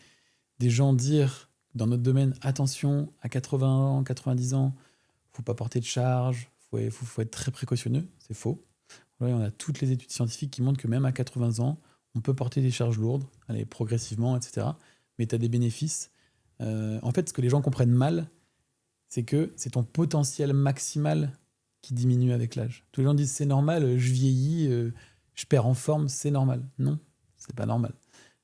gens dire dans notre domaine, attention, à 80 ans, 90 ans, faut pas porter de charge, faut être très précautionneux. C'est faux. Ouais, on a toutes les études scientifiques qui montrent que même à 80 ans, on peut porter des charges lourdes, aller progressivement, etc. Mais tu as des bénéfices. En fait, ce que les gens comprennent mal, c'est que c'est ton potentiel maximal qui diminue avec l'âge. Tous les gens disent c'est normal, je vieillis, je perds en forme, c'est normal. Non, c'est pas normal.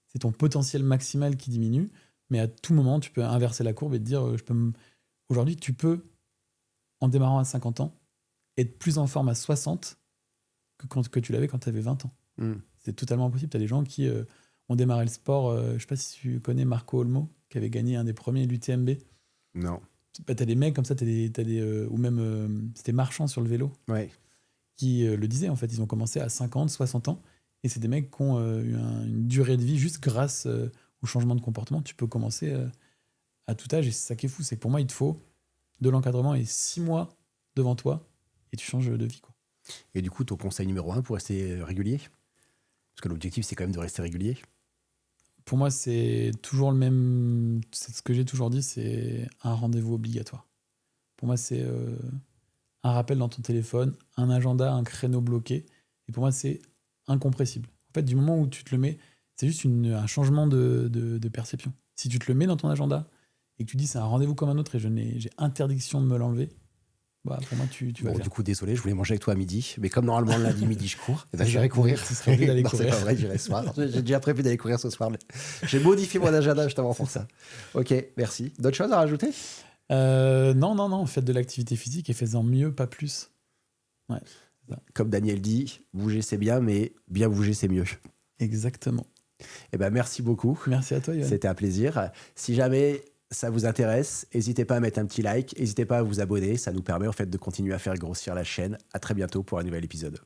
C'est ton potentiel maximal qui diminue, mais à tout moment, tu peux inverser la courbe et te dire aujourd'hui, tu peux, en démarrant à 50 ans, être plus en forme à 60 que tu l'avais quand tu avais 20 ans. C'est totalement possible. Tu as des gens qui ont démarré le sport. Je ne sais pas si tu connais Marco Olmo, qui avait gagné un des premiers l'UTMB. Non. Tu as des mecs comme ça, ou même c'était Marchand sur le vélo, qui le disaient. En fait, ils ont commencé à 50, 60 ans. Et c'est des mecs qui ont eu une durée de vie juste grâce au changement de comportement. Tu peux commencer à tout âge. Et c'est ça qui est fou. C'est que pour moi, il te faut de l'encadrement et 6 mois devant toi et tu changes de vie, quoi. Et du coup, ton conseil numéro 1 pour rester régulier ? Parce que l'objectif, c'est quand même de rester régulier. Pour moi, c'est toujours le même. C'est ce que j'ai toujours dit, c'est un rendez-vous obligatoire. Pour moi, c'est un rappel dans ton téléphone, un agenda, un créneau bloqué. Et pour moi, c'est incompressible. En fait, du moment où tu te le mets, c'est juste un changement de perception. Si tu te le mets dans ton agenda et que tu dis c'est un rendez-vous comme un autre et j'ai interdiction de me l'enlever, pour moi, tu vas bon, faire. Du coup, désolé, je voulais manger avec toi à midi, mais comme normalement le lundi midi je cours, j'irai courir. Ce serait mieux d'aller courir. C'est pas vrai, j'irai ce soir. J'ai déjà prévu d'aller courir ce soir. J'ai modifié mon agenda justement pour ça. Ok, merci. D'autres choses à rajouter ? Non. Faites de l'activité physique et faites-en mieux, pas plus. Ouais. Comme Daniel dit, bouger c'est bien, mais bien bouger c'est mieux. Exactement. Eh ben, merci beaucoup. Merci à toi, Yoann. C'était un plaisir. Si jamais ça vous intéresse, n'hésitez pas à mettre un petit like, n'hésitez pas à vous abonner. Ça nous permet en fait de continuer à faire grossir la chaîne. À très bientôt pour un nouvel épisode.